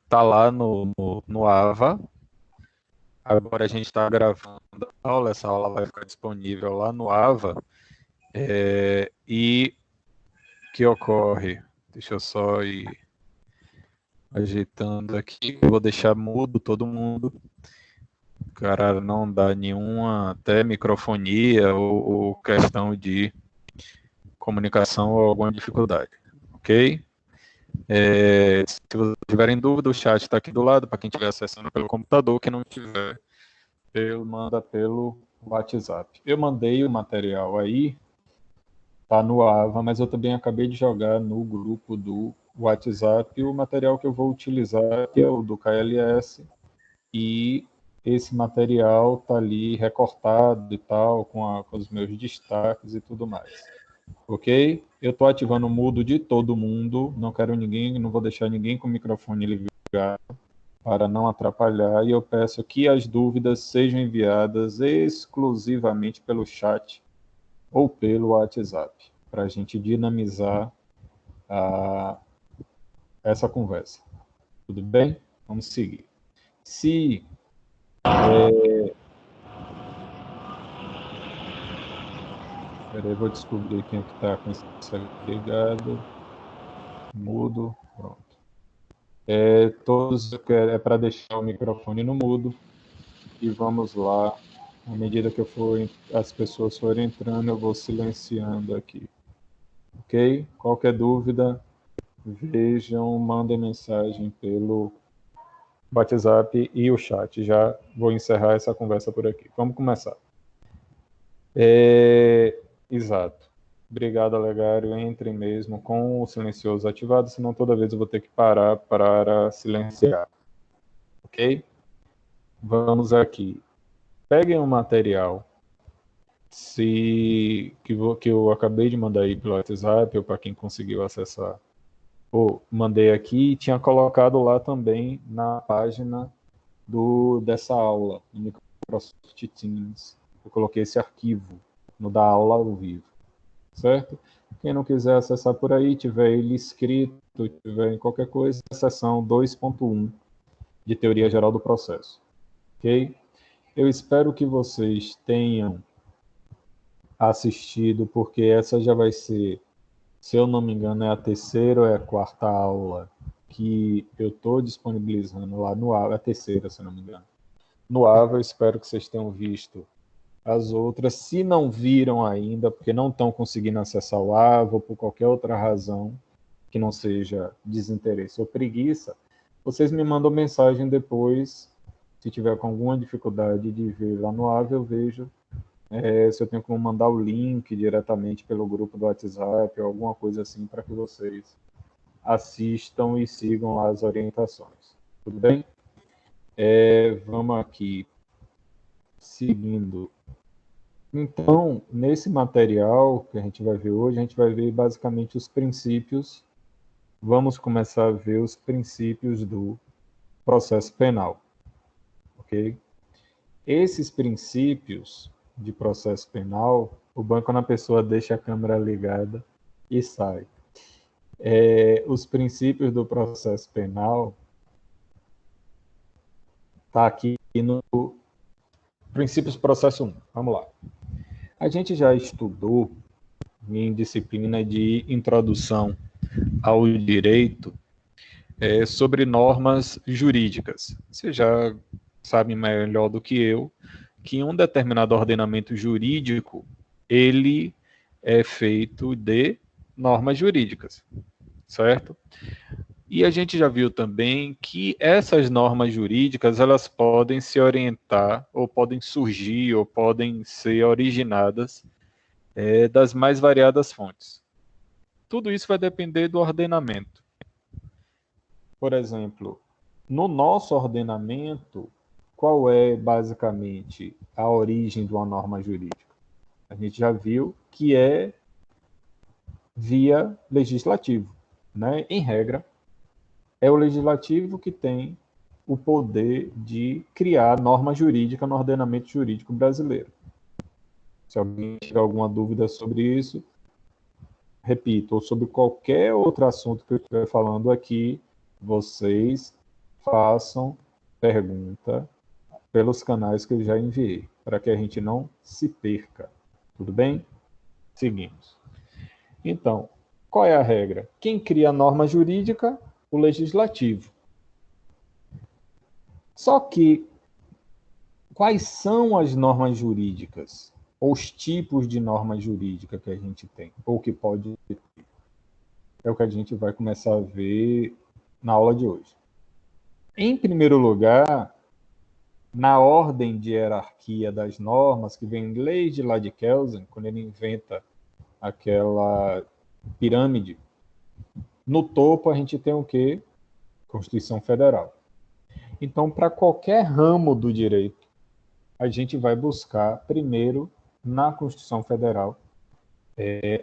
Tá lá no AVA. Agora a gente está gravando a aula, essa aula vai ficar disponível lá no AVA. E o que ocorre? Deixa eu só ir ajeitando aqui. Eu vou deixar mudo todo mundo. Cara, não dá nenhuma até microfonia ou questão de comunicação ou alguma dificuldade, ok? Se vocês tiverem dúvida, o chat está aqui do lado para quem estiver acessando pelo computador. Quem não tiver, manda pelo WhatsApp. Eu mandei o material aí, tá no AVA, mas eu também acabei de jogar no grupo do WhatsApp o material que eu vou utilizar, que é o do KLS, e esse material tá ali recortado e tal, com os meus destaques e tudo mais. Ok? Eu estou ativando o mudo de todo mundo, não quero ninguém, não vou deixar ninguém com o microfone ligado para não atrapalhar, e eu peço que as dúvidas sejam enviadas exclusivamente pelo chat ou pelo WhatsApp, para a gente dinamizar a, essa conversa. Tudo bem? Vamos seguir. Se Peraí, vou descobrir quem é que está com esse ligado. Mudo. Pronto. Todos é para deixar o microfone no mudo. E vamos lá. À medida que as pessoas forem entrando, eu vou silenciando aqui. Ok? Qualquer dúvida, vejam, mandem mensagem pelo WhatsApp e o chat. Já vou encerrar essa conversa por aqui. Vamos começar. Exato. Obrigado, Alegário. Entrem mesmo com o silencioso ativado, senão toda vez eu vou ter que parar para silenciar. Ok? Vamos aqui. Peguem o material que eu acabei de mandar aí pelo WhatsApp, ou para quem conseguiu acessar, mandei aqui e tinha colocado lá também na página dessa aula, no Microsoft Teams. Eu coloquei esse arquivo no da aula ao vivo, certo? Quem não quiser acessar por aí, tiver ele escrito, tiver em qualquer coisa, seção 2.1 de Teoria Geral do Processo, ok? Eu espero que vocês tenham assistido, porque essa já vai ser, se eu não me engano, é a terceira ou é a quarta aula que eu estou disponibilizando lá no AVA, é a terceira, se não me engano. No AVA, eu espero que vocês tenham visto as outras. Se não viram ainda, porque não estão conseguindo acessar o AVA ou por qualquer outra razão, que não seja desinteresse ou preguiça, vocês me mandam mensagem depois. Se tiver com alguma dificuldade de ver lá no AVA, eu vejo se eu tenho como mandar o link diretamente pelo grupo do WhatsApp ou alguma coisa assim para que vocês assistam e sigam lá as orientações. Tudo bem? Vamos aqui seguindo. Então, nesse material que a gente vai ver hoje, a gente vai ver basicamente os princípios. Vamos começar a ver os princípios do processo penal, ok? Esses princípios de processo penal, o banco na pessoa deixa a câmera ligada e sai. Os princípios do processo penal está aqui no Princípios Processo 1. Vamos lá. A gente já estudou em disciplina de introdução ao direito sobre normas jurídicas. Você já sabe melhor do que eu que um determinado ordenamento jurídico ele é feito de normas jurídicas, certo? E a gente já viu também que essas normas jurídicas elas podem se orientar ou podem surgir ou podem ser originadas das mais variadas fontes. Tudo isso vai depender do ordenamento. Por exemplo, no nosso ordenamento, qual é basicamente a origem de uma norma jurídica? A gente já viu que é via legislativo, né? Em regra, é o legislativo que tem o poder de criar norma jurídica no ordenamento jurídico brasileiro. Se alguém tiver alguma dúvida sobre isso, repito, ou sobre qualquer outro assunto que eu estiver falando aqui, vocês façam pergunta pelos canais que eu já enviei, para que a gente não se perca. Tudo bem? Seguimos. Então, qual é a regra? Quem cria a norma jurídica? O legislativo. Só que, quais são as normas jurídicas? Ou os tipos de norma jurídica que a gente tem? Ou que pode ter? É o que a gente vai começar a ver na aula de hoje. Em primeiro lugar, na ordem de hierarquia das normas, que vem desde lá de Kelsen, quando ele inventa aquela pirâmide, no topo a gente tem o quê? Constituição Federal. Então, para qualquer ramo do direito, a gente vai buscar primeiro na Constituição Federal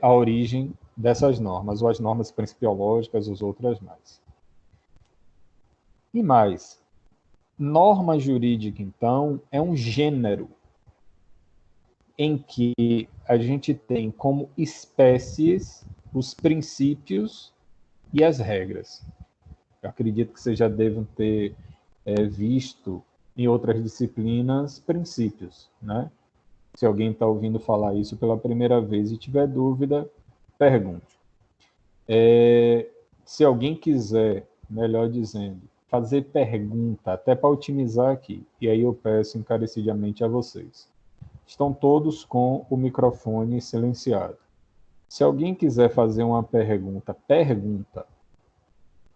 a origem dessas normas, ou as normas principiológicas, as outras mais. E mais, norma jurídica, então, é um gênero em que a gente tem como espécies os princípios e as regras. Eu acredito que vocês já devem ter visto em outras disciplinas princípios, né? Se alguém está ouvindo falar isso pela primeira vez e tiver dúvida, pergunte. Se alguém quiser, melhor dizendo, fazer pergunta, até para otimizar aqui, e aí eu peço encarecidamente a vocês. Estão todos com o microfone silenciado. Se alguém quiser fazer uma pergunta,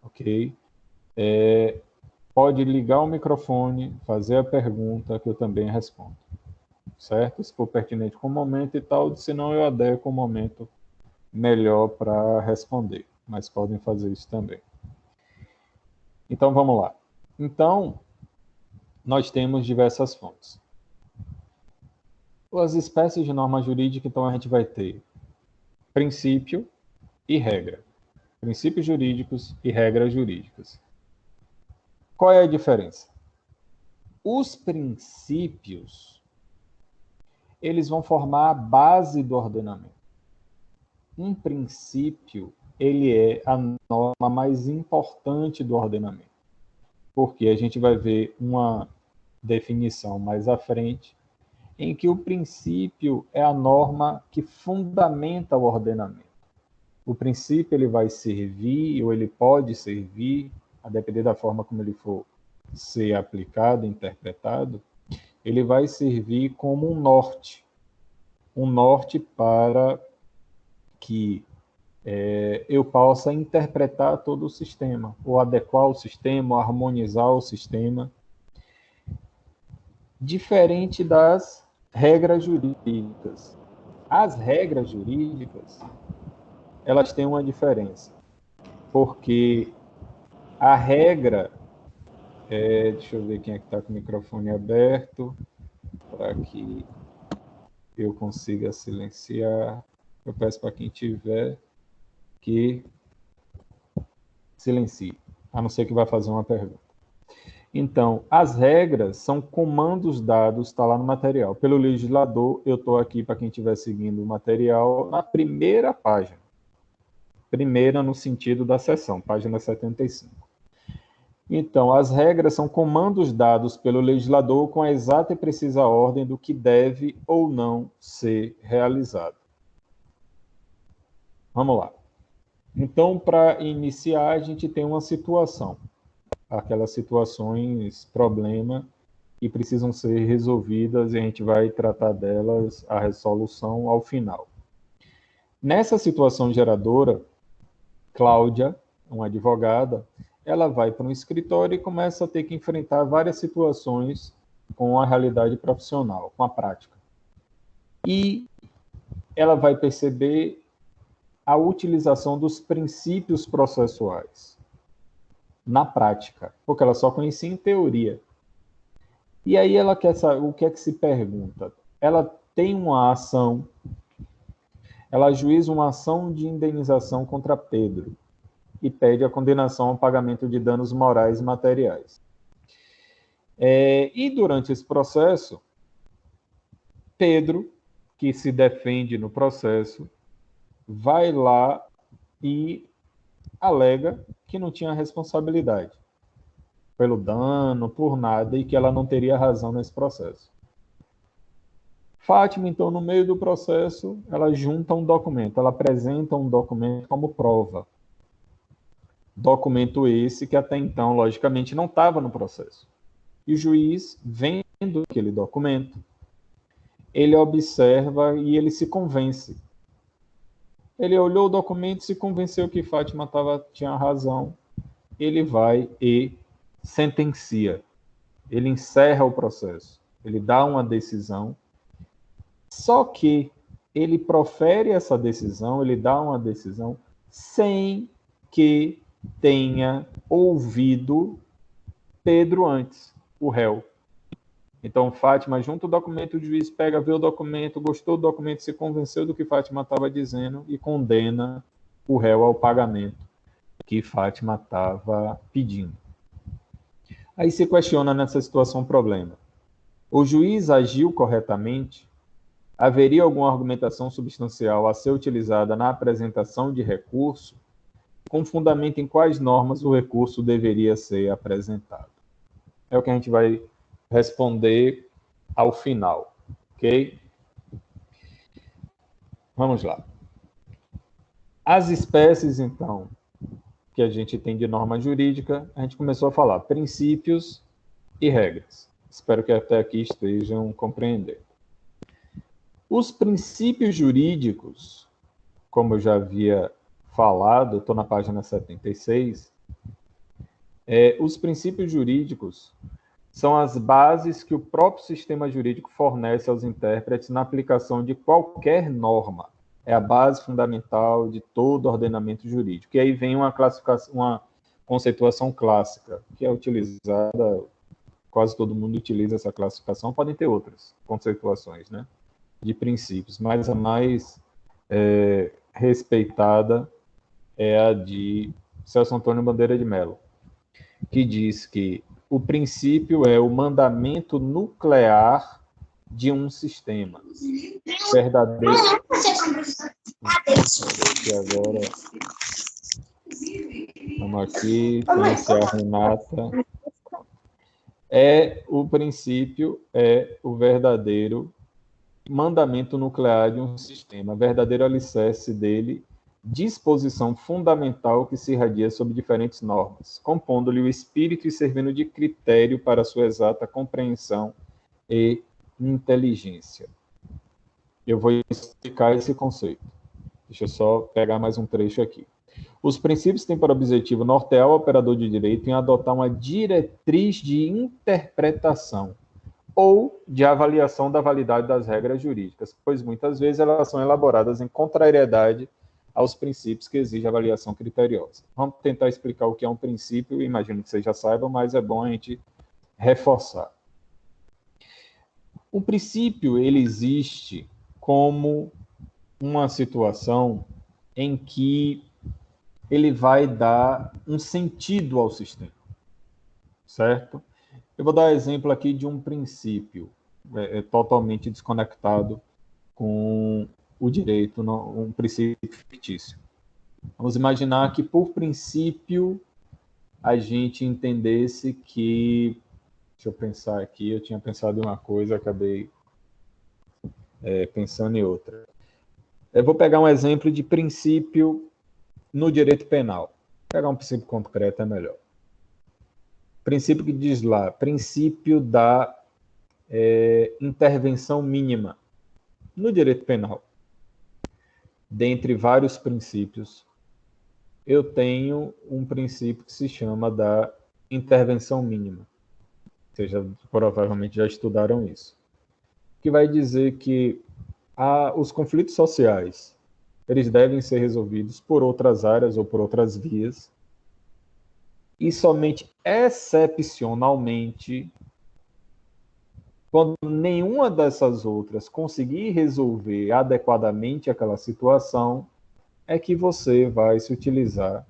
ok? Pode ligar o microfone, fazer a pergunta, que eu também respondo. Certo? Se for pertinente com o momento e tal, senão eu adequo o momento melhor para responder. Mas podem fazer isso também. Então, vamos lá. Então, nós temos diversas fontes. As espécies de norma jurídica, então, a gente vai ter princípio e regra. Princípios jurídicos e regras jurídicas. Qual é a diferença? Os princípios, eles vão formar a base do ordenamento. Um princípio, ele é a norma mais importante do ordenamento. Porque a gente vai ver uma definição mais à frente, em que o princípio é a norma que fundamenta o ordenamento. O princípio ele vai servir, ou ele pode servir, a depender da forma como ele for ser aplicado, interpretado, ele vai servir como um norte para que eu possa interpretar todo o sistema, ou adequar o sistema, ou harmonizar o sistema, diferente das regras jurídicas. As regras jurídicas, elas têm uma diferença, porque a regra, deixa eu ver quem é que está com o microfone aberto, para que eu consiga silenciar. Eu peço para quem tiver que silencie, a não ser que vá fazer uma pergunta. Então, as regras são comandos dados, está lá no material, pelo legislador. Eu estou aqui, para quem estiver seguindo o material, na primeira página. Primeira no sentido da seção, página 75. Então, as regras são comandos dados pelo legislador com a exata e precisa ordem do que deve ou não ser realizado. Vamos lá. Então, para iniciar, a gente tem uma situação. Aquelas situações, problema, que precisam ser resolvidas e a gente vai tratar delas, a resolução ao final. Nessa situação geradora, Cláudia, uma advogada, ela vai para um escritório e começa a ter que enfrentar várias situações com a realidade profissional, com a prática. E ela vai perceber a utilização dos princípios processuais na prática, porque ela só conhecia em teoria. E aí ela quer saber o que é que se pergunta. Ela tem uma ação, ela ajuiza uma ação de indenização contra Pedro e pede a condenação ao pagamento de danos morais e materiais. E durante esse processo, Pedro, que se defende no processo, vai lá e alega que não tinha responsabilidade pelo dano, por nada, e que ela não teria razão nesse processo. Fátima, então, no meio do processo, ela junta um documento, ela apresenta um documento como prova. Documento esse que até então, logicamente, não estava no processo. E o juiz, vendo aquele documento, ele observa e ele se convence. Ele olhou o documento, se convenceu que Fátima tinha razão, ele vai e sentencia. Ele encerra o processo. Ele dá uma decisão. Só que ele profere essa decisão, ele dá uma decisão sem que tenha ouvido Pedro antes, o réu. Então, Fátima junta o documento, o juiz pega, vê o documento, gostou do documento, se convenceu do que Fátima estava dizendo e condena o réu ao pagamento que Fátima estava pedindo. Aí se questiona nessa situação um problema. O juiz agiu corretamente? Haveria alguma argumentação substancial a ser utilizada na apresentação de recurso? Com fundamento em quais normas o recurso deveria ser apresentado? É o que a gente vai responder ao final, ok? Vamos lá. As espécies, então, que a gente tem de norma jurídica, a gente começou a falar princípios e regras. Espero que até aqui estejam compreendendo. Os princípios jurídicos, como eu já havia falado, estou na página 76, os princípios jurídicos são as bases que o próprio sistema jurídico fornece aos intérpretes na aplicação de qualquer norma. É a base fundamental de todo ordenamento jurídico. E aí vem uma classificação, uma conceituação clássica, que é utilizada, quase todo mundo utiliza essa classificação, podem ter outras conceituações, né, de princípios, mas a mais respeitada é a de Celso Antônio Bandeira de Mello, que diz que o princípio é o mandamento nuclear de um sistema. Verdadeiro. E agora, vamos aqui, conhecer a Renata. O princípio é o verdadeiro mandamento nuclear de um sistema, verdadeiro alicerce dele, disposição fundamental que se irradia sobre diferentes normas, compondo-lhe o espírito e servindo de critério para sua exata compreensão e inteligência. Eu vou explicar esse conceito. Deixa eu só pegar mais um trecho aqui. Os princípios têm por objetivo nortear o operador de direito em adotar uma diretriz de interpretação ou de avaliação da validade das regras jurídicas, pois muitas vezes elas são elaboradas em contrariedade aos princípios que exigem avaliação criteriosa. Vamos tentar explicar o que é um princípio, imagino que vocês já saibam, mas é bom a gente reforçar. O princípio, ele existe como uma situação em que ele vai dar um sentido ao sistema, certo? Eu vou dar exemplo aqui de um princípio totalmente desconectado com o direito, um princípio fictício. Vamos imaginar que, por princípio, a gente entendesse que... Deixa eu pensar aqui, eu tinha pensado em uma coisa, acabei pensando em outra. Eu vou pegar um exemplo de princípio no direito penal. Vou pegar um princípio concreto, é melhor. Princípio que diz lá, princípio da intervenção mínima no direito penal. Dentre vários princípios, eu tenho um princípio que se chama da intervenção mínima. Vocês provavelmente já estudaram isso. Que vai dizer que os conflitos sociais, eles devem ser resolvidos por outras áreas ou por outras vias, e somente excepcionalmente, quando nenhuma dessas outras conseguir resolver adequadamente aquela situação, é que você vai se utilizar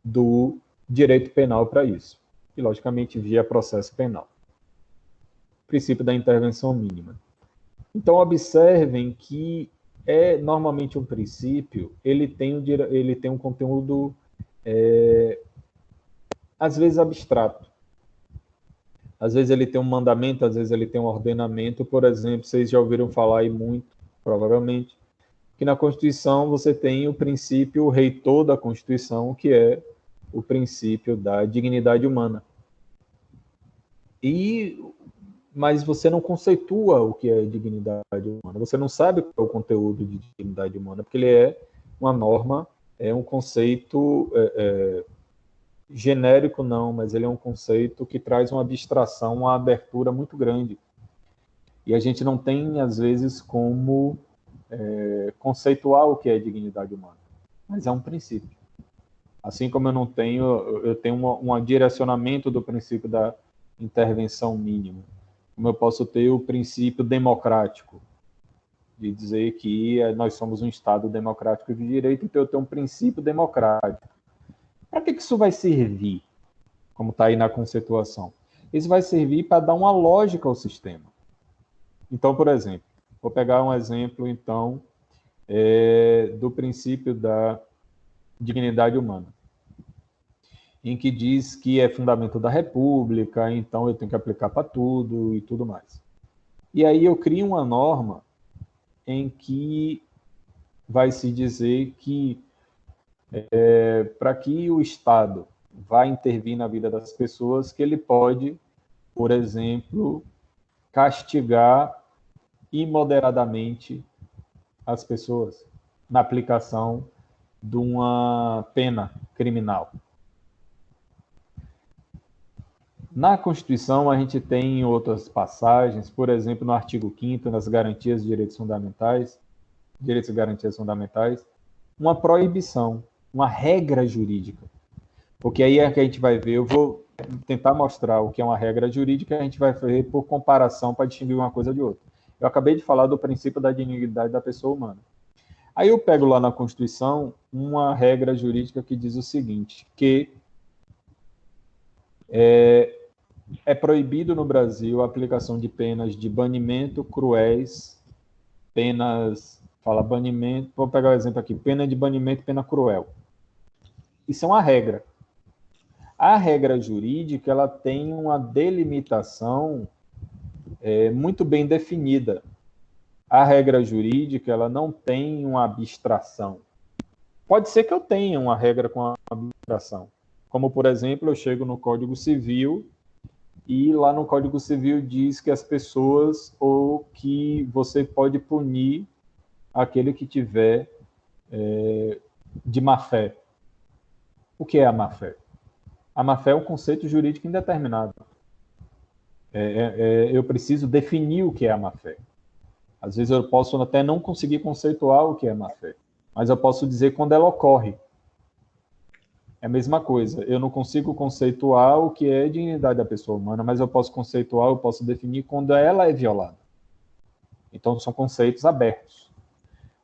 do direito penal para isso. E, logicamente, via processo penal. Princípio da intervenção mínima. Então, observem que normalmente um princípio, ele tem um conteúdo às vezes abstrato. Às vezes ele tem um mandamento, às vezes ele tem um ordenamento. Por exemplo, vocês já ouviram falar aí muito, provavelmente, que na Constituição você tem o princípio reitor da Constituição, que é o princípio da dignidade humana. Mas você não conceitua o que é dignidade humana. Você não sabe qual é o conteúdo de dignidade humana, porque ele é uma norma, é um conceito genérico, não, mas ele é um conceito que traz uma abstração, uma abertura muito grande. E a gente não tem, às vezes, como conceituar o que é dignidade humana. Mas é um princípio. Assim como eu tenho um direcionamento do princípio da intervenção mínima. Como eu posso ter o princípio democrático, de dizer que nós somos um Estado democrático de direito, então eu tenho um princípio democrático. Para que isso vai servir, como está aí na conceituação? Isso vai servir para dar uma lógica ao sistema. Então, por exemplo, vou pegar um exemplo, então, do princípio da dignidade humana, em que diz que é fundamento da República, então eu tenho que aplicar para tudo e tudo mais. E aí eu crio uma norma em que vai se dizer que para que o Estado vá intervir na vida das pessoas, que ele pode, por exemplo, castigar imoderadamente as pessoas na aplicação de uma pena criminal. Na Constituição, a gente tem outras passagens, por exemplo, no artigo 5º, nas garantias de direitos e garantias fundamentais, uma proibição, uma regra jurídica. Porque aí é que a gente vai ver, eu vou tentar mostrar o que é uma regra jurídica, a gente vai ver por comparação para distinguir uma coisa de outra. Eu acabei de falar do princípio da dignidade da pessoa humana. Aí eu pego lá na Constituição uma regra jurídica que diz o seguinte, que é proibido no Brasil a aplicação de penas de banimento cruéis, banimento, vou pegar o exemplo aqui, pena de banimento e pena cruel. Isso é uma regra. A regra jurídica, ela tem uma delimitação muito bem definida. A regra jurídica, ela não tem uma abstração. Pode ser que eu tenha uma regra com abstração. Como, por exemplo, eu chego no Código Civil e lá no Código Civil diz que as pessoas, ou que você pode punir aquele que tiver de má-fé. O que é a má-fé? A má-fé é um conceito jurídico indeterminado. Eu preciso definir o que é a má-fé. Às vezes eu posso até não conseguir conceituar o que é má-fé, mas eu posso dizer quando ela ocorre. É a mesma coisa, eu não consigo conceituar o que é dignidade da pessoa humana, mas eu posso conceituar, eu posso definir quando ela é violada. Então, são conceitos abertos.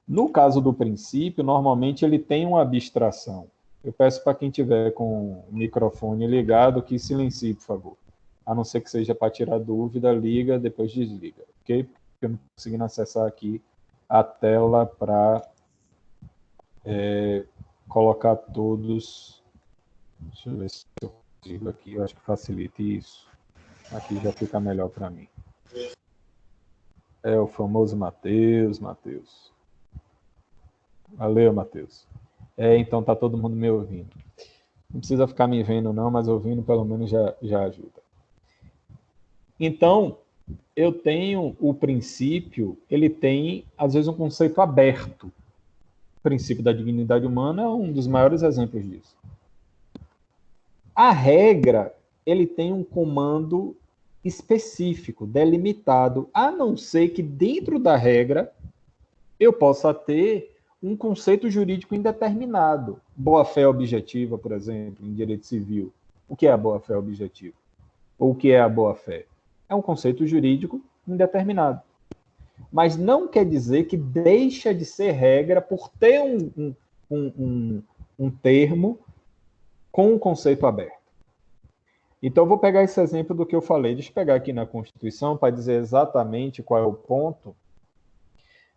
No caso do princípio, normalmente ele tem uma abstração. Eu peço para quem tiver com o microfone ligado que silencie, por favor. A não ser que seja para tirar dúvida, liga, depois desliga, ok? Porque eu não estou conseguindo acessar aqui a tela para colocar todos. Deixa eu ver se eu consigo aqui, eu acho que facilite isso. Aqui já fica melhor para mim. É o famoso Matheus. Valeu, Matheus. Então tá todo mundo me ouvindo. Não precisa ficar me vendo não, mas ouvindo pelo menos já ajuda. Então, eu tenho o princípio, ele tem às vezes um conceito aberto. O princípio da dignidade humana é um dos maiores exemplos disso. A regra, ele tem um comando específico, delimitado, a não ser que dentro da regra eu possa ter um conceito jurídico indeterminado. Boa-fé objetiva, por exemplo, em direito civil. O que é a boa-fé objetiva? Ou o que é a boa-fé? É um conceito jurídico indeterminado. Mas não quer dizer que deixa de ser regra por ter um termo com um conceito aberto. Então, eu vou pegar esse exemplo do que eu falei. Deixa eu pegar aqui na Constituição para dizer exatamente qual é o ponto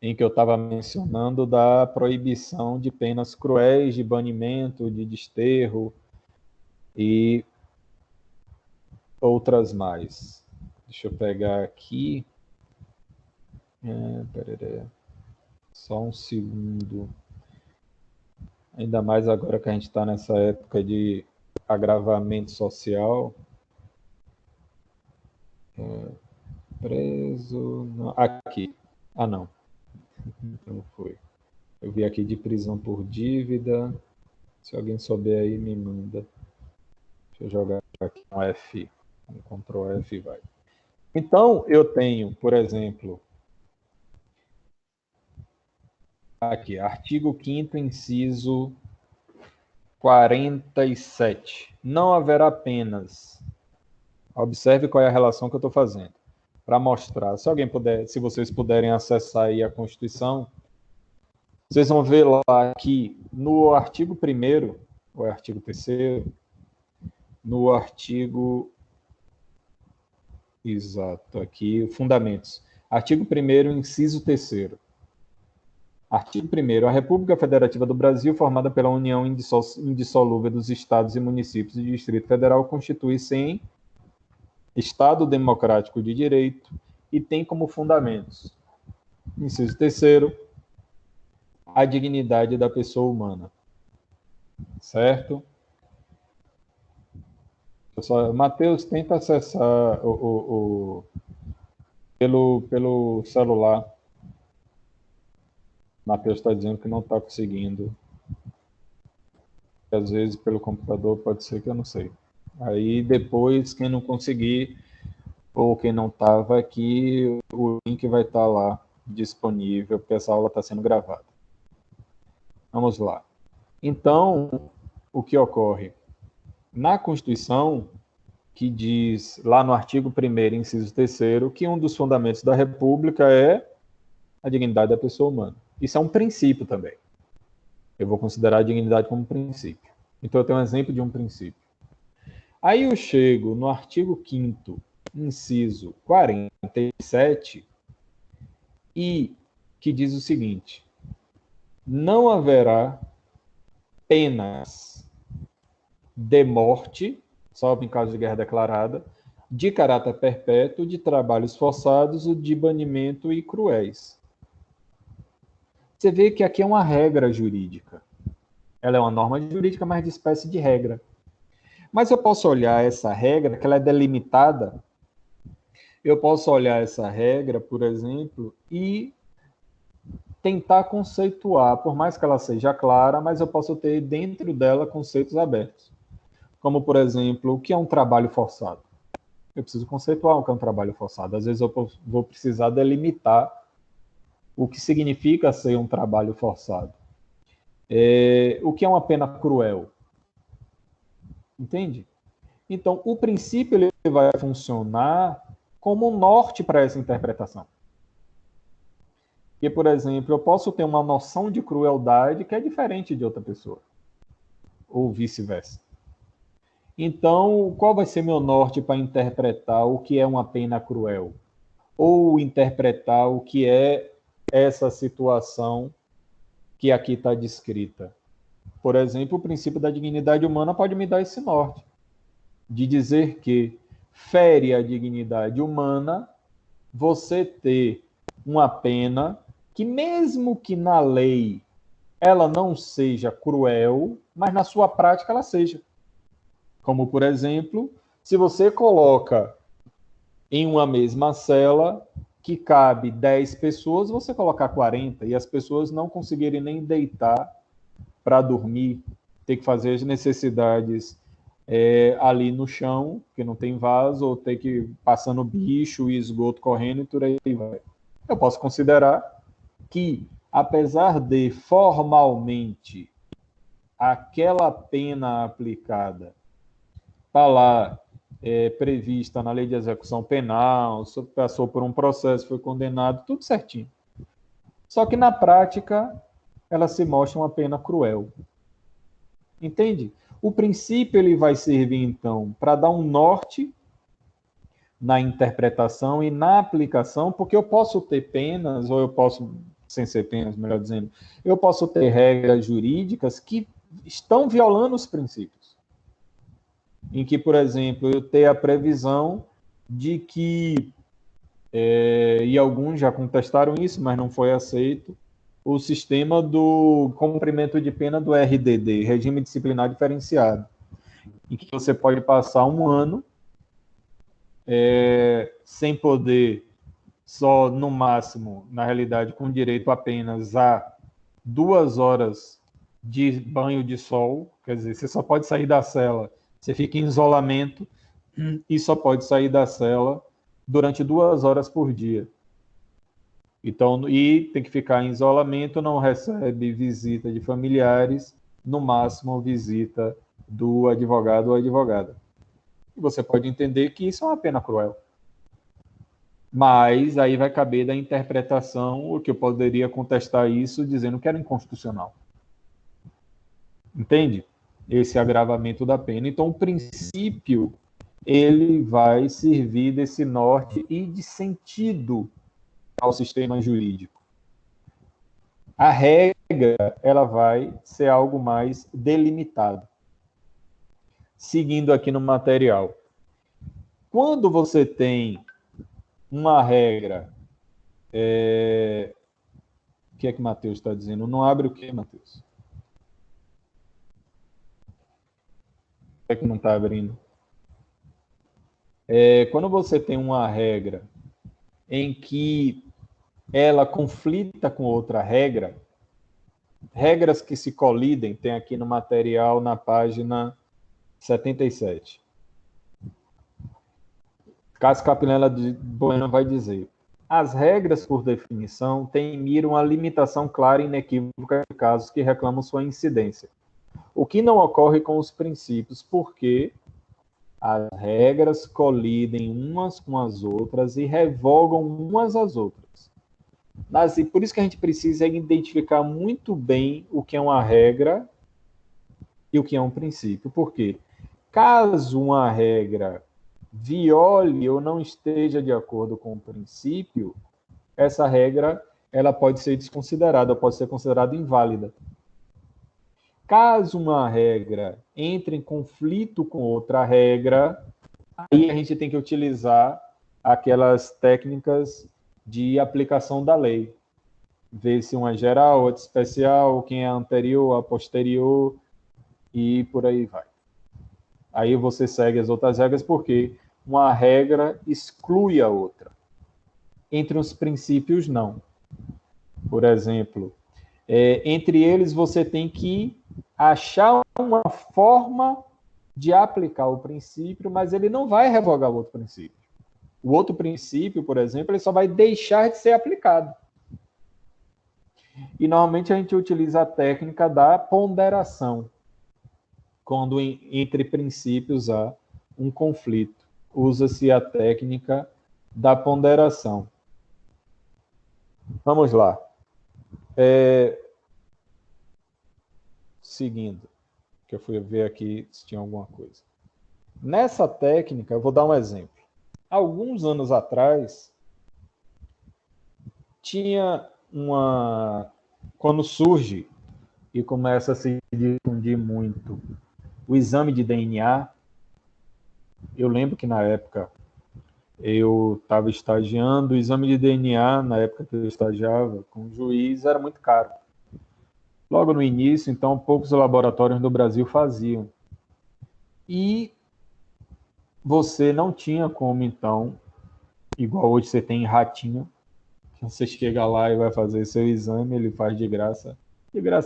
em que eu estava mencionando da proibição de penas cruéis, de banimento, de desterro. E outras mais. Deixa eu pegar aqui. Só um segundo. Ainda mais agora que a gente está nessa época de agravamento social. Preso. Não. Aqui. Ah, não. Não foi. Eu vi aqui de prisão por dívida. Se alguém souber aí, me manda. Deixa eu jogar aqui um F. Um Ctrl F vai. Então, eu tenho, por exemplo, aqui, artigo 5º, inciso 47. Não haverá penas. Observe qual é a relação que eu estou fazendo. Para mostrar, se alguém puder, se vocês puderem acessar aí a Constituição, vocês vão ver lá que no artigo 1º, ou é artigo 3º, no artigo... Exato, aqui, fundamentos. Artigo 1º, inciso 3º. Artigo 1º. A República Federativa do Brasil, formada pela união indissolúvel dos estados e municípios e Distrito Federal, constitui-se em Estado democrático de direito e tem como fundamentos, inciso 3º, a dignidade da pessoa humana. Certo? Matheus, tenta acessar pelo celular. Matheus está dizendo que não está conseguindo. Às vezes pelo computador pode ser que eu não sei. Aí depois, quem não conseguir, ou quem não estava aqui, o link vai estar lá disponível, porque essa aula está sendo gravada. Vamos lá. Então, o que ocorre? Na Constituição, que diz lá no artigo 1º, inciso 3º, que um dos fundamentos da República é a dignidade da pessoa humana. Isso é um princípio também. Eu vou considerar a dignidade como um princípio. Então, eu tenho um exemplo de um princípio. Aí eu chego no artigo 5º, inciso 47, e que diz o seguinte: não haverá penas de morte, salvo em caso de guerra declarada, de caráter perpétuo, de trabalhos forçados, de banimento e cruéis. Você vê que aqui é uma regra jurídica. Ela é uma norma jurídica, mas de espécie de regra. Mas eu posso olhar essa regra, que ela é delimitada, eu posso olhar essa regra, por exemplo, e tentar conceituar, por mais que ela seja clara, mas eu posso ter dentro dela conceitos abertos. Como, por exemplo, o que é um trabalho forçado? Eu preciso conceituar o que é um trabalho forçado. Às vezes eu vou precisar delimitar o que significa ser um trabalho forçado. O que é uma pena cruel? Entende? Então, o princípio ele vai funcionar como um norte para essa interpretação. Porque, por exemplo, eu posso ter uma noção de crueldade que é diferente de outra pessoa, ou vice-versa. Então, qual vai ser meu norte para interpretar o que é uma pena cruel? Ou interpretar o que é essa situação que aqui está descrita? Por exemplo, o princípio da dignidade humana pode me dar esse norte, de dizer que fere a dignidade humana você ter uma pena que, mesmo que na lei ela não seja cruel, mas na sua prática ela seja. Como, por exemplo, se você coloca em uma mesma cela que cabe 10 pessoas, você colocar 40 e as pessoas não conseguirem nem deitar para dormir, ter que fazer as necessidades ali no chão, que não tem vaso, ou ter que ir passando bicho e esgoto correndo e tudo aí vai. Eu posso considerar que, apesar de formalmente aquela pena aplicada está lá prevista na lei de execução penal, passou por um processo, foi condenado, tudo certinho. Só que na prática ela se mostra uma pena cruel. Entende? O princípio ele vai servir então para dar um norte na interpretação e na aplicação, porque eu posso ter penas, ou eu posso, sem ser penas, melhor dizendo, eu posso ter regras jurídicas que estão violando os princípios. em que, por exemplo, eu tenho a previsão de que, e alguns já contestaram isso, mas não foi aceito, o sistema do cumprimento de pena do RDD, Regime Disciplinar Diferenciado, em que você pode passar um ano sem poder, só no máximo, na realidade, com direito apenas a 2 horas de banho de sol, quer dizer, você só pode sair da cela, você fica em isolamento e só pode sair da cela durante 2 horas por dia. Então, e tem que ficar em isolamento, não recebe visita de familiares, no máximo visita do advogado ou advogada. E você pode entender que isso é uma pena cruel. Mas aí vai caber da interpretação, o que eu poderia contestar isso dizendo que era inconstitucional. Entende? Esse agravamento da pena. Então, o princípio, ele vai servir desse norte e de sentido ao sistema jurídico. A regra, ela vai ser algo mais delimitado. Seguindo aqui no material. Quando você tem uma regra, o que é que o Matheus está dizendo? Não abre o que, Matheus? O que é que não está abrindo? Quando você tem uma regra em que ela conflita com outra regra, regras que se colidem, tem aqui no material na página 77. Cássio Capinella de Bueno vai dizer: as regras, por definição, têm em mira uma limitação clara e inequívoca de casos que reclamam sua incidência, o que não ocorre com os princípios, porque as regras colidem umas com as outras e revogam umas às outras. E por isso que a gente precisa identificar muito bem o que é uma regra e o que é um princípio. Por quê? Caso uma regra viole ou não esteja de acordo com o princípio, essa regra ela pode ser desconsiderada, pode ser considerada inválida. Caso uma regra entre em conflito com outra regra, aí a gente tem que utilizar aquelas técnicas de aplicação da lei. Ver se uma é geral, outra especial, quem é anterior, a posterior, e por aí vai. Aí você segue as outras regras, porque uma regra exclui a outra. Entre os princípios, não. Por exemplo, entre eles você tem que achar uma forma de aplicar o princípio, mas ele não vai revogar o outro princípio. O outro princípio, por exemplo, ele só vai deixar de ser aplicado. E normalmente a gente utiliza a técnica da ponderação, quando entre princípios há um conflito. Usa-se a técnica da ponderação. Vamos lá. Seguindo, que eu fui ver aqui se tinha alguma coisa. Nessa técnica, eu vou dar um exemplo. Alguns anos atrás, tinha quando surge e começa a se difundir muito o exame de DNA, eu lembro que na época eu estava estagiando, o exame de DNA, na época que eu estagiava com o juiz, era muito caro. Logo no início, então, poucos laboratórios do Brasil faziam. E você não tinha como, então, igual hoje você tem ratinho, você chega lá e vai fazer seu exame, ele faz de graça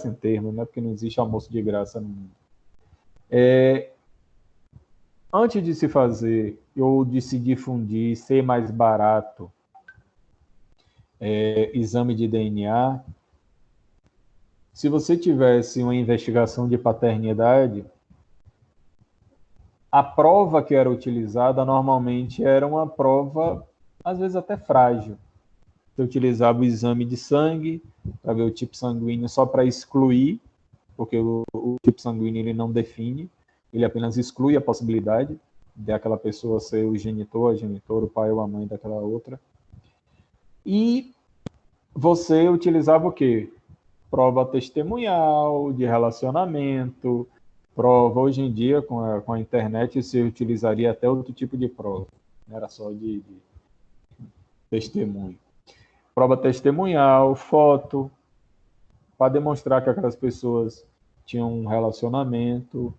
em termos, né? Porque não existe almoço de graça no mundo. Antes de se fazer ou de se difundir, ser mais barato, exame de DNA, se você tivesse uma investigação de paternidade, a prova que era utilizada normalmente era uma prova, às vezes até frágil. Você utilizava o exame de sangue para ver o tipo sanguíneo só para excluir, porque o tipo sanguíneo ele não define, ele apenas exclui a possibilidade de aquela pessoa ser o genitor, a genitora, o pai ou a mãe daquela outra. E você utilizava o quê? Prova testemunhal, de relacionamento, prova. Hoje em dia, com a internet, se utilizaria até outro tipo de prova. Não era só de testemunho. Prova testemunhal, foto, para demonstrar que aquelas pessoas tinham um relacionamento.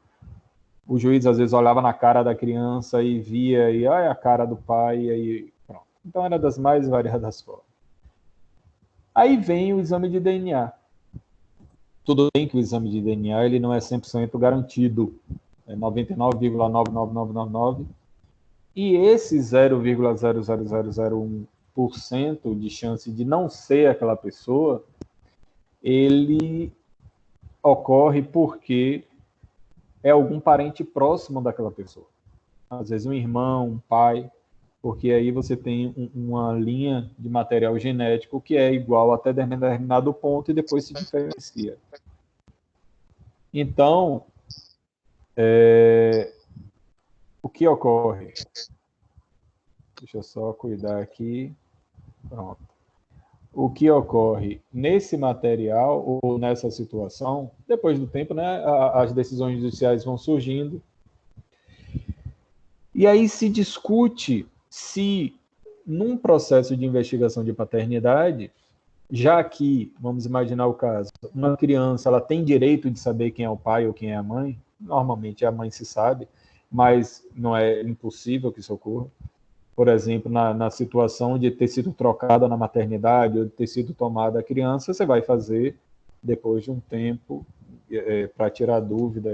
O juiz, às vezes, olhava na cara da criança e via, e olha a cara do pai, e aí pronto. Então, era das mais variadas formas. Aí vem o exame de DNA. Tudo bem que o exame de DNA ele não é 100% garantido, é 99,99999, e esse 0,00001% de chance de não ser aquela pessoa, ele ocorre porque é algum parente próximo daquela pessoa. Às vezes um irmão, um pai, porque aí você tem uma linha de material genético que é igual até determinado ponto e depois se diferencia. Então, o que ocorre? Deixa eu só cuidar aqui. Pronto. O que ocorre nesse material ou nessa situação, depois do tempo, né, as decisões judiciais vão surgindo. E aí se discute se, num processo de investigação de paternidade, já que, vamos imaginar o caso, uma criança ela tem direito de saber quem é o pai ou quem é a mãe, normalmente a mãe se sabe, mas não é impossível que isso ocorra. Por exemplo, na situação de ter sido trocada na maternidade ou de ter sido tomada a criança, você vai fazer depois de um tempo para tirar dúvida.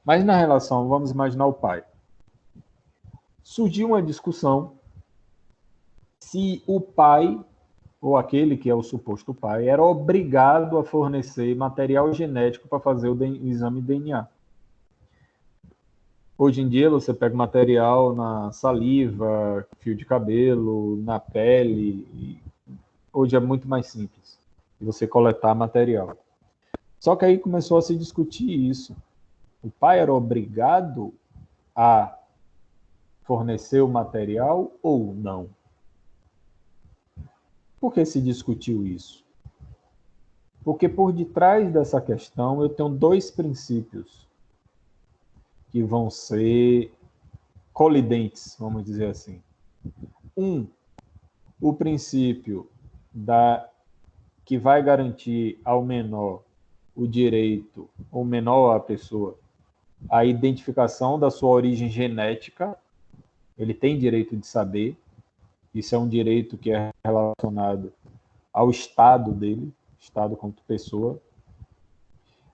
Mas na relação, vamos imaginar o pai. Surgiu uma discussão se o pai, ou aquele que é o suposto pai, era obrigado a fornecer material genético para fazer o exame de DNA. Hoje em dia, você pega material na saliva, fio de cabelo, na pele. Hoje é muito mais simples você coletar material. Só que aí começou a se discutir isso. O pai era obrigado a fornecer o material ou não? Por que se discutiu isso? Porque por detrás dessa questão eu tenho dois princípios que vão ser colidentes, vamos dizer assim. O princípio que vai garantir ao menor o direito, ou menor a pessoa, a identificação da sua origem genética. Ele tem direito de saber. Isso é um direito que é relacionado ao estado dele, estado como pessoa.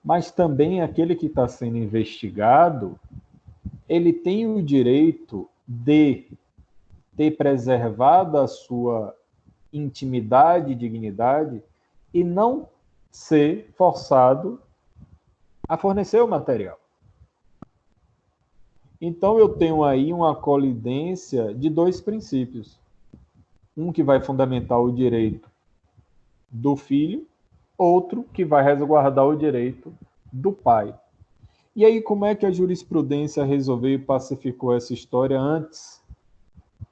Mas também aquele que está sendo investigado, ele tem o direito de ter preservado a sua intimidade e dignidade e não ser forçado a fornecer o material. Então, eu tenho aí uma colidência de dois princípios. Um que vai fundamentar o direito do filho, outro que vai resguardar o direito do pai. E aí, como é que a jurisprudência resolveu e pacificou essa história antes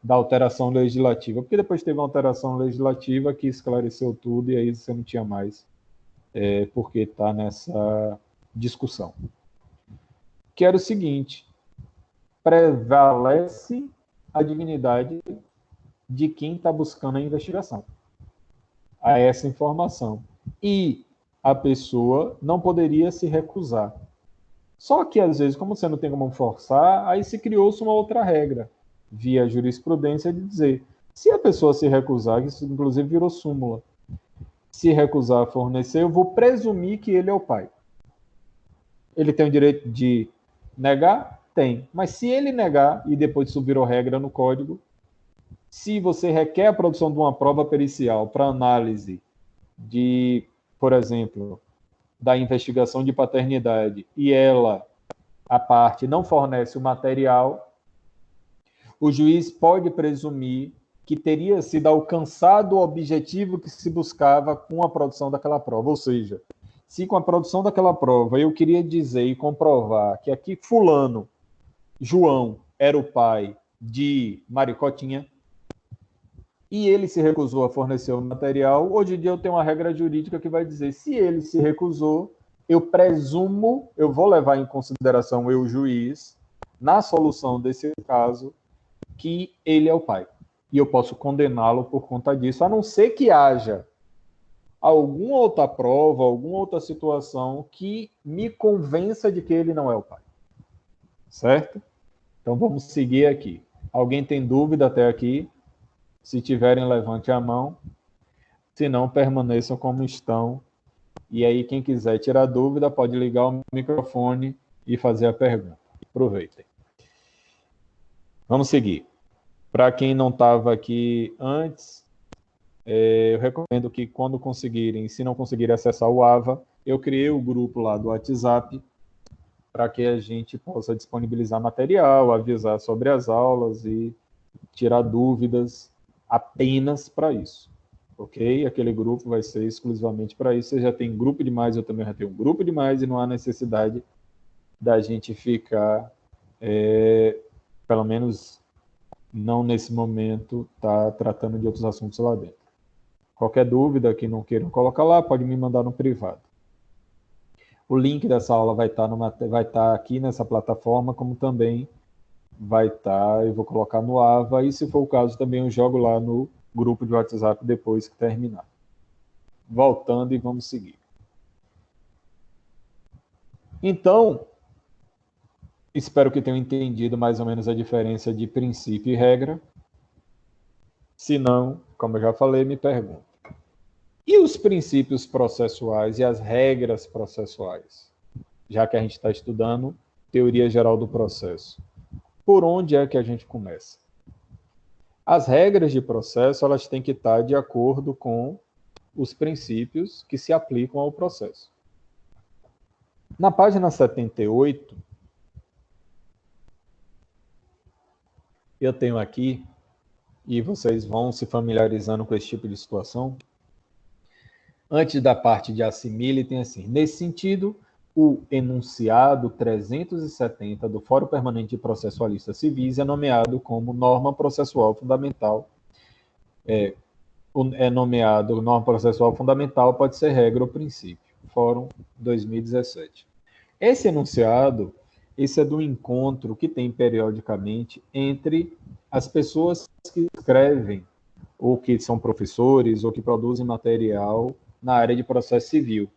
da alteração legislativa? Porque depois teve uma alteração legislativa que esclareceu tudo e aí você não tinha mais porque está nessa discussão. Que era o seguinte: prevalece a dignidade de quem está buscando a investigação, a essa informação. E a pessoa não poderia se recusar. Só que, às vezes, como você não tem como forçar, aí se criou-se uma outra regra, via jurisprudência, de dizer, se a pessoa se recusar, isso inclusive virou súmula, se recusar a fornecer, eu vou presumir que ele é o pai. Ele tem o direito de negar? Tem. Mas se ele negar, e depois isso virou regra no código, se você requer a produção de uma prova pericial para análise de, por exemplo, da investigação de paternidade e ela, a parte, não fornece o material, o juiz pode presumir que teria sido alcançado o objetivo que se buscava com a produção daquela prova. Ou seja, se com a produção daquela prova eu queria dizer e comprovar que aqui fulano, João, era o pai de Maricotinha, e ele se recusou a fornecer o material, hoje em dia eu tenho uma regra jurídica que vai dizer, se ele se recusou, eu presumo, eu vou levar em consideração, eu, juiz, na solução desse caso, que ele é o pai. E eu posso condená-lo por conta disso, a não ser que haja alguma outra prova, alguma outra situação que me convença de que ele não é o pai. Certo? Então vamos seguir aqui. Alguém tem dúvida até aqui? Se tiverem, levante a mão. Se não, permaneçam como estão. E aí, quem quiser tirar dúvida, pode ligar o microfone e fazer a pergunta. Aproveitem. Vamos seguir. Para quem não estava aqui antes, eu recomendo que quando conseguirem, se não conseguirem acessar o AVA, eu criei o grupo lá do WhatsApp para que a gente possa disponibilizar material, avisar sobre as aulas e tirar dúvidas apenas para isso. Ok? Aquele grupo vai ser exclusivamente para isso. Você já tem grupo demais, eu também já tenho um grupo demais e não há necessidade da gente ficar, pelo menos não nesse momento, tá tratando de outros assuntos lá dentro. Qualquer dúvida que não queiram colocar lá, pode me mandar no privado. O link dessa aula vai estar aqui nessa plataforma, como também vai estar, eu vou colocar no AVA, e se for o caso também eu jogo lá no grupo de WhatsApp depois que terminar. Voltando e vamos seguir. Então, espero que tenham entendido mais ou menos a diferença de princípio e regra. Se não, como eu já falei, me pergunto. E os princípios processuais e as regras processuais? Já que a gente está estudando teoria geral do processo. Por onde é que a gente começa? As regras de processo, elas têm que estar de acordo com os princípios que se aplicam ao processo. Na página 78, eu tenho aqui, e vocês vão se familiarizando com esse tipo de situação. Antes da parte de assimile, tem assim: nesse sentido, o enunciado 370 do Fórum Permanente de Processualistas Civis é nomeado como norma processual fundamental. É nomeado norma processual fundamental, pode ser regra ou princípio. Fórum 2017. Esse enunciado, esse é do encontro que tem periodicamente entre as pessoas que escrevem, ou que são professores, ou que produzem material na área de processo civil.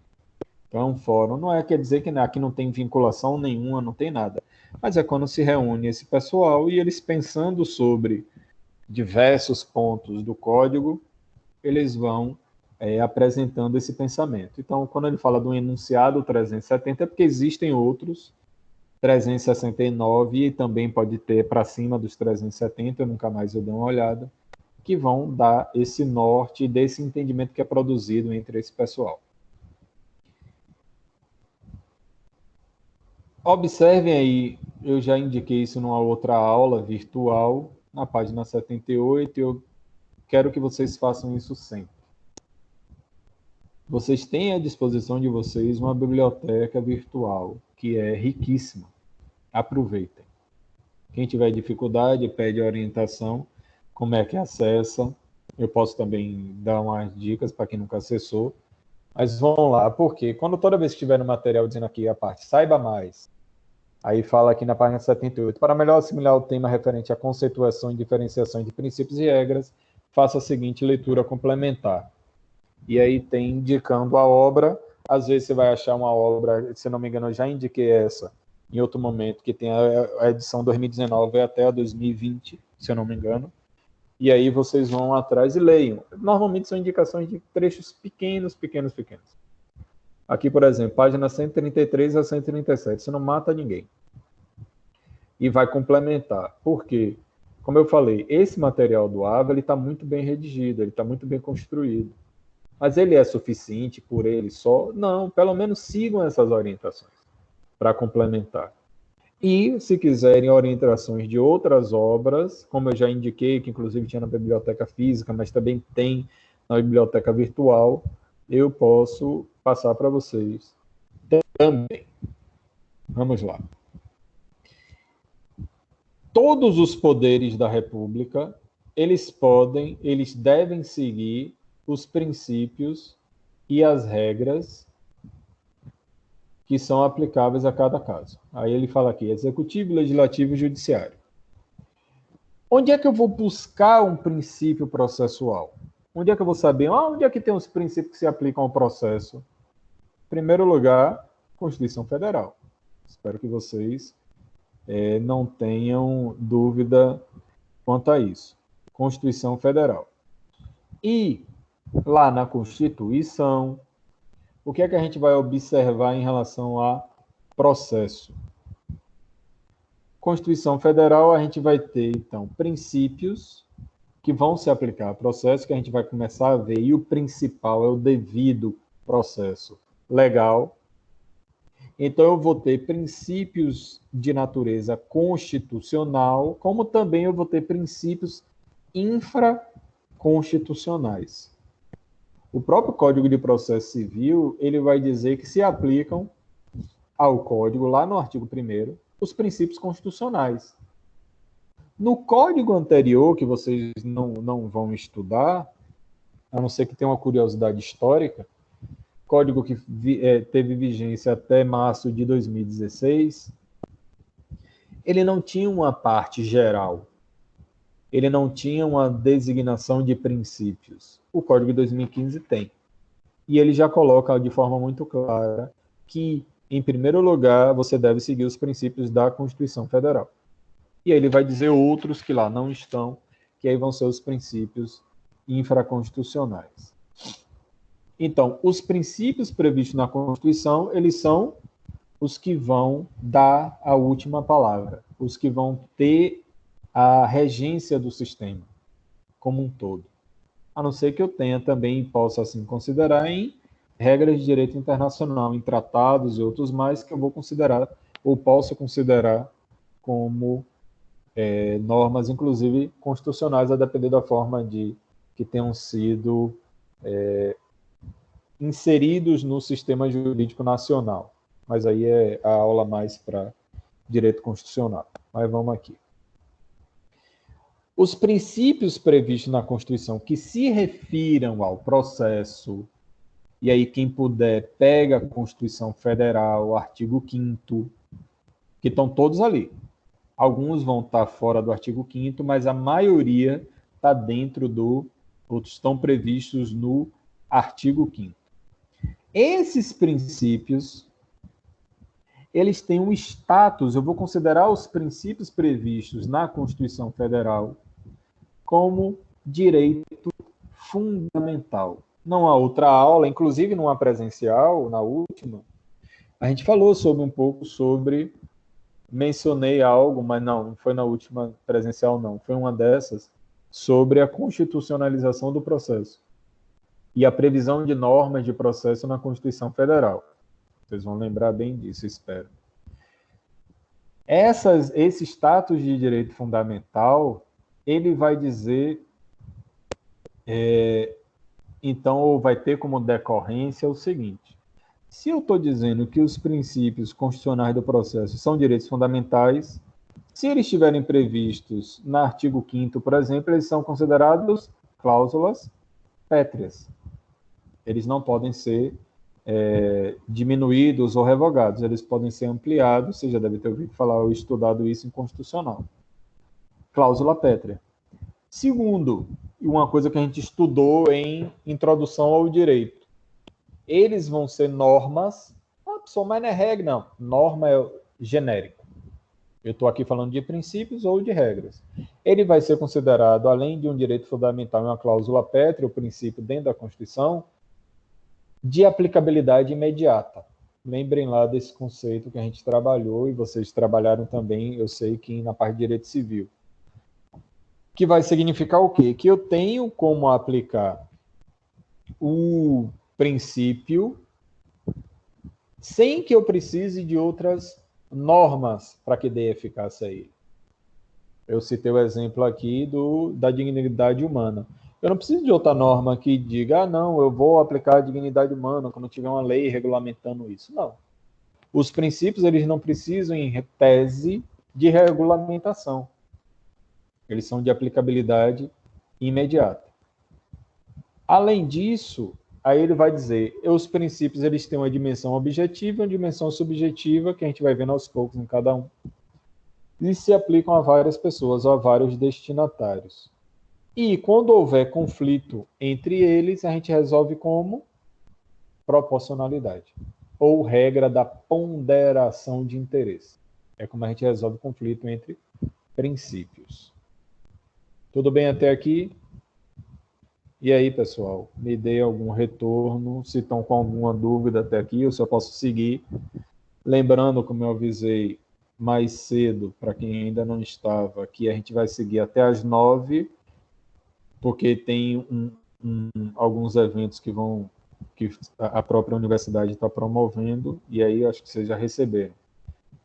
Então, é um fórum. Não quer dizer que aqui não tem vinculação nenhuma, não tem nada. Mas é quando se reúne esse pessoal e eles, pensando sobre diversos pontos do código, eles vão apresentando esse pensamento. Então, quando ele fala do enunciado 370, é porque existem outros 369 e também pode ter para cima dos 370, eu nunca mais eu dei uma olhada, que vão dar esse norte desse entendimento que é produzido entre esse pessoal. Observem aí, eu já indiquei isso numa outra aula virtual, na página 78, eu quero que vocês façam isso sempre. Vocês têm à disposição de vocês uma biblioteca virtual, que é riquíssima. Aproveitem. Quem tiver dificuldade, pede orientação, como é que acessa. Eu posso também dar umas dicas para quem nunca acessou. Mas vão lá, porque quando toda vez que tiver no material dizendo aqui a parte saiba mais, aí fala aqui na página 78, para melhor assimilar o tema referente à conceituação e diferenciação de princípios e regras, faça a seguinte leitura complementar. E aí tem indicando a obra, às vezes você vai achar uma obra, se não me engano, eu já indiquei essa em outro momento, que tem a edição 2019 até a 2020, se eu não me engano, e aí vocês vão atrás e leiam. Normalmente são indicações de trechos pequenos. Aqui, por exemplo, página 133 a 137, você não mata ninguém. E vai complementar. Por quê? Como eu falei, esse material do AVA está muito bem redigido, ele está muito bem construído. Mas ele é suficiente por ele só? Não, pelo menos sigam essas orientações para complementar. E, se quiserem orientações de outras obras, como eu já indiquei, que inclusive tinha na biblioteca física, mas também tem na biblioteca virtual, eu posso passar para vocês também. Vamos lá. Todos os poderes da República, eles devem seguir os princípios e as regras que são aplicáveis a cada caso. Aí ele fala aqui, executivo, legislativo e judiciário. Onde é que eu vou buscar um princípio processual? Onde é que eu vou saber? Onde é que tem os princípios que se aplicam ao processo? Em primeiro lugar, Constituição Federal. Espero que vocês não tenham dúvida quanto a isso. Constituição Federal. E lá na Constituição, o que é que a gente vai observar em relação a processo? Constituição Federal, a gente vai ter, então, princípios que vão se aplicar a processo, que a gente vai começar a ver, e o principal é o devido processo legal. Então, eu vou ter princípios de natureza constitucional, como também eu vou ter princípios infraconstitucionais. O próprio Código de Processo Civil, ele vai dizer que se aplicam ao Código, lá no artigo 1º, os princípios constitucionais. No código anterior, que vocês não vão estudar, a não ser que tenha uma curiosidade histórica, código que teve vigência até março de 2016, ele não tinha uma parte geral, ele não tinha uma designação de princípios. O Código de 2015 tem. E ele já coloca de forma muito clara que, em primeiro lugar, você deve seguir os princípios da Constituição Federal. E aí ele vai dizer outros que lá não estão, que aí vão ser os princípios infraconstitucionais. Então, os princípios previstos na Constituição, eles são os que vão dar a última palavra, os que vão ter a regência do sistema como um todo. A não ser que eu tenha também, possa assim considerar em regras de direito internacional, em tratados e outros mais que eu vou considerar, ou posso considerar como normas, inclusive constitucionais, a depender da forma que tenham sido inseridos no sistema jurídico nacional. Mas aí é a aula mais para direito constitucional. Mas vamos aqui. Os princípios previstos na Constituição que se refiram ao processo, e aí quem puder pega a Constituição Federal, o artigo 5º, que estão todos ali. Alguns vão estar fora do artigo 5º, mas a maioria está dentro outros estão previstos no artigo 5º. Esses princípios, eles têm um status, eu vou considerar os princípios previstos na Constituição Federal como direito fundamental. Não há outra aula, inclusive numa presencial, na última, a gente falou um pouco sobre, mencionei algo, mas não foi na última presencial não, foi uma dessas, sobre a constitucionalização do processo e a previsão de normas de processo na Constituição Federal. Vocês vão lembrar bem disso, espero. Esse status de direito fundamental, ele vai dizer, então, ou vai ter como decorrência o seguinte: se eu estou dizendo que os princípios constitucionais do processo são direitos fundamentais, se eles estiverem previstos no artigo 5º, por exemplo, eles são considerados cláusulas pétreas. Eles não podem ser diminuídos ou revogados, eles podem ser ampliados, você já deve ter ouvido falar ou estudado isso em constitucional. Cláusula pétrea. Segundo, uma coisa que a gente estudou em Introdução ao Direito, eles vão ser normas, mas não é regra, não. Norma é genérico. Eu estou aqui falando de princípios ou de regras. Ele vai ser considerado, além de um direito fundamental e uma cláusula pétrea, o princípio dentro da Constituição, de aplicabilidade imediata. Lembrem lá desse conceito que a gente trabalhou, e vocês trabalharam também, eu sei que na parte de direito civil. Que vai significar o quê? Que eu tenho como aplicar o princípio sem que eu precise de outras normas para que dê eficácia a ele. Eu citei o exemplo aqui da dignidade humana. Eu não preciso de outra norma que diga, não, eu vou aplicar a dignidade humana quando tiver uma lei regulamentando isso. Não. Os princípios, eles não precisam, em tese, de regulamentação. Eles são de aplicabilidade imediata. Além disso, Aí ele vai dizer, os princípios eles têm uma dimensão objetiva e uma dimensão subjetiva, que a gente vai vendo aos poucos em cada um, e se aplicam a várias pessoas ou a vários destinatários. E quando houver conflito entre eles, a gente resolve como proporcionalidade, ou regra da ponderação de interesse. É como a gente resolve o conflito entre princípios. Tudo bem até aqui? E aí, pessoal, me dê algum retorno, se estão com alguma dúvida até aqui, ou se eu posso seguir. Lembrando, como eu avisei mais cedo, para quem ainda não estava, que a gente vai seguir até às 9, porque tem alguns eventos que a própria universidade está promovendo, e aí acho que vocês já receberam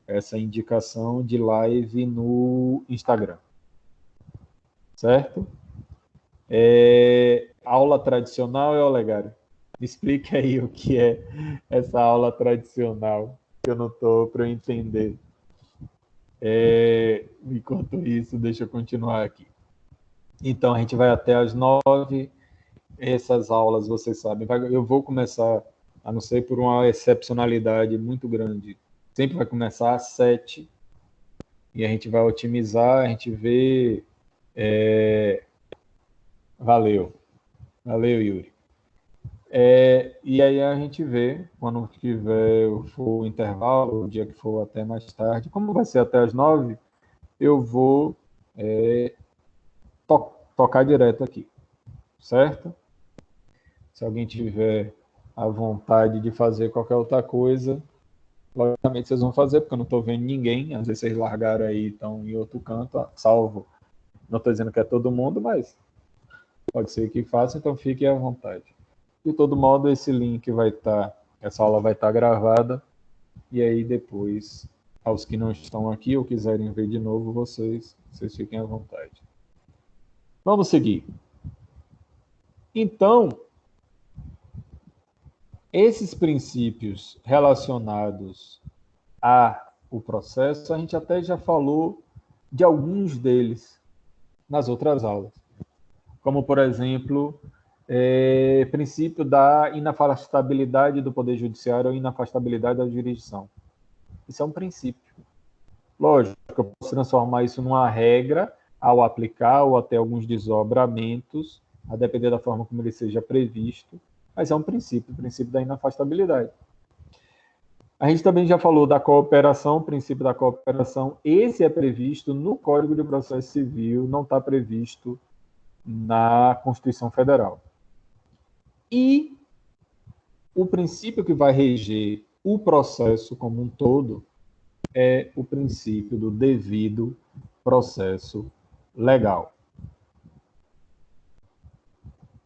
essa indicação de live no Instagram. Certo? Aula tradicional, Olegário? Me explique aí o que é essa aula tradicional, que eu não estou para eu entender. Enquanto isso, deixa eu continuar aqui. Então, a gente vai até às 9. Essas aulas, vocês sabem, eu vou começar, a não ser por uma excepcionalidade muito grande, sempre vai começar às 7. E a gente vai otimizar, a gente vê... Valeu, Yuri. E aí a gente vê, quando tiver for o intervalo, o dia que for até mais tarde, como vai ser até às 9, eu vou tocar direto aqui, certo? Se alguém tiver a vontade de fazer qualquer outra coisa, logicamente vocês vão fazer, porque eu não estou vendo ninguém, às vezes vocês largaram aí, estão em outro canto, salvo, não estou dizendo que é todo mundo, mas pode ser que faça, então fiquem à vontade. De todo modo, esse link vai estar, essa aula vai estar gravada, e aí depois, aos que não estão aqui ou quiserem ver de novo, vocês fiquem à vontade. Vamos seguir. Então, esses princípios relacionados ao processo, a gente até já falou de alguns deles nas outras aulas. Como, por exemplo, princípio da inafastabilidade do Poder Judiciário ou inafastabilidade da jurisdição. Isso é um princípio. Lógico, eu posso transformar isso numa regra ao aplicar ou até alguns desdobramentos, a depender da forma como ele seja previsto, mas é um princípio, o princípio da inafastabilidade. A gente também já falou da cooperação, o princípio da cooperação. Esse é previsto no Código de Processo Civil, não está previsto na Constituição Federal. E o princípio que vai reger o processo como um todo é o princípio do devido processo legal.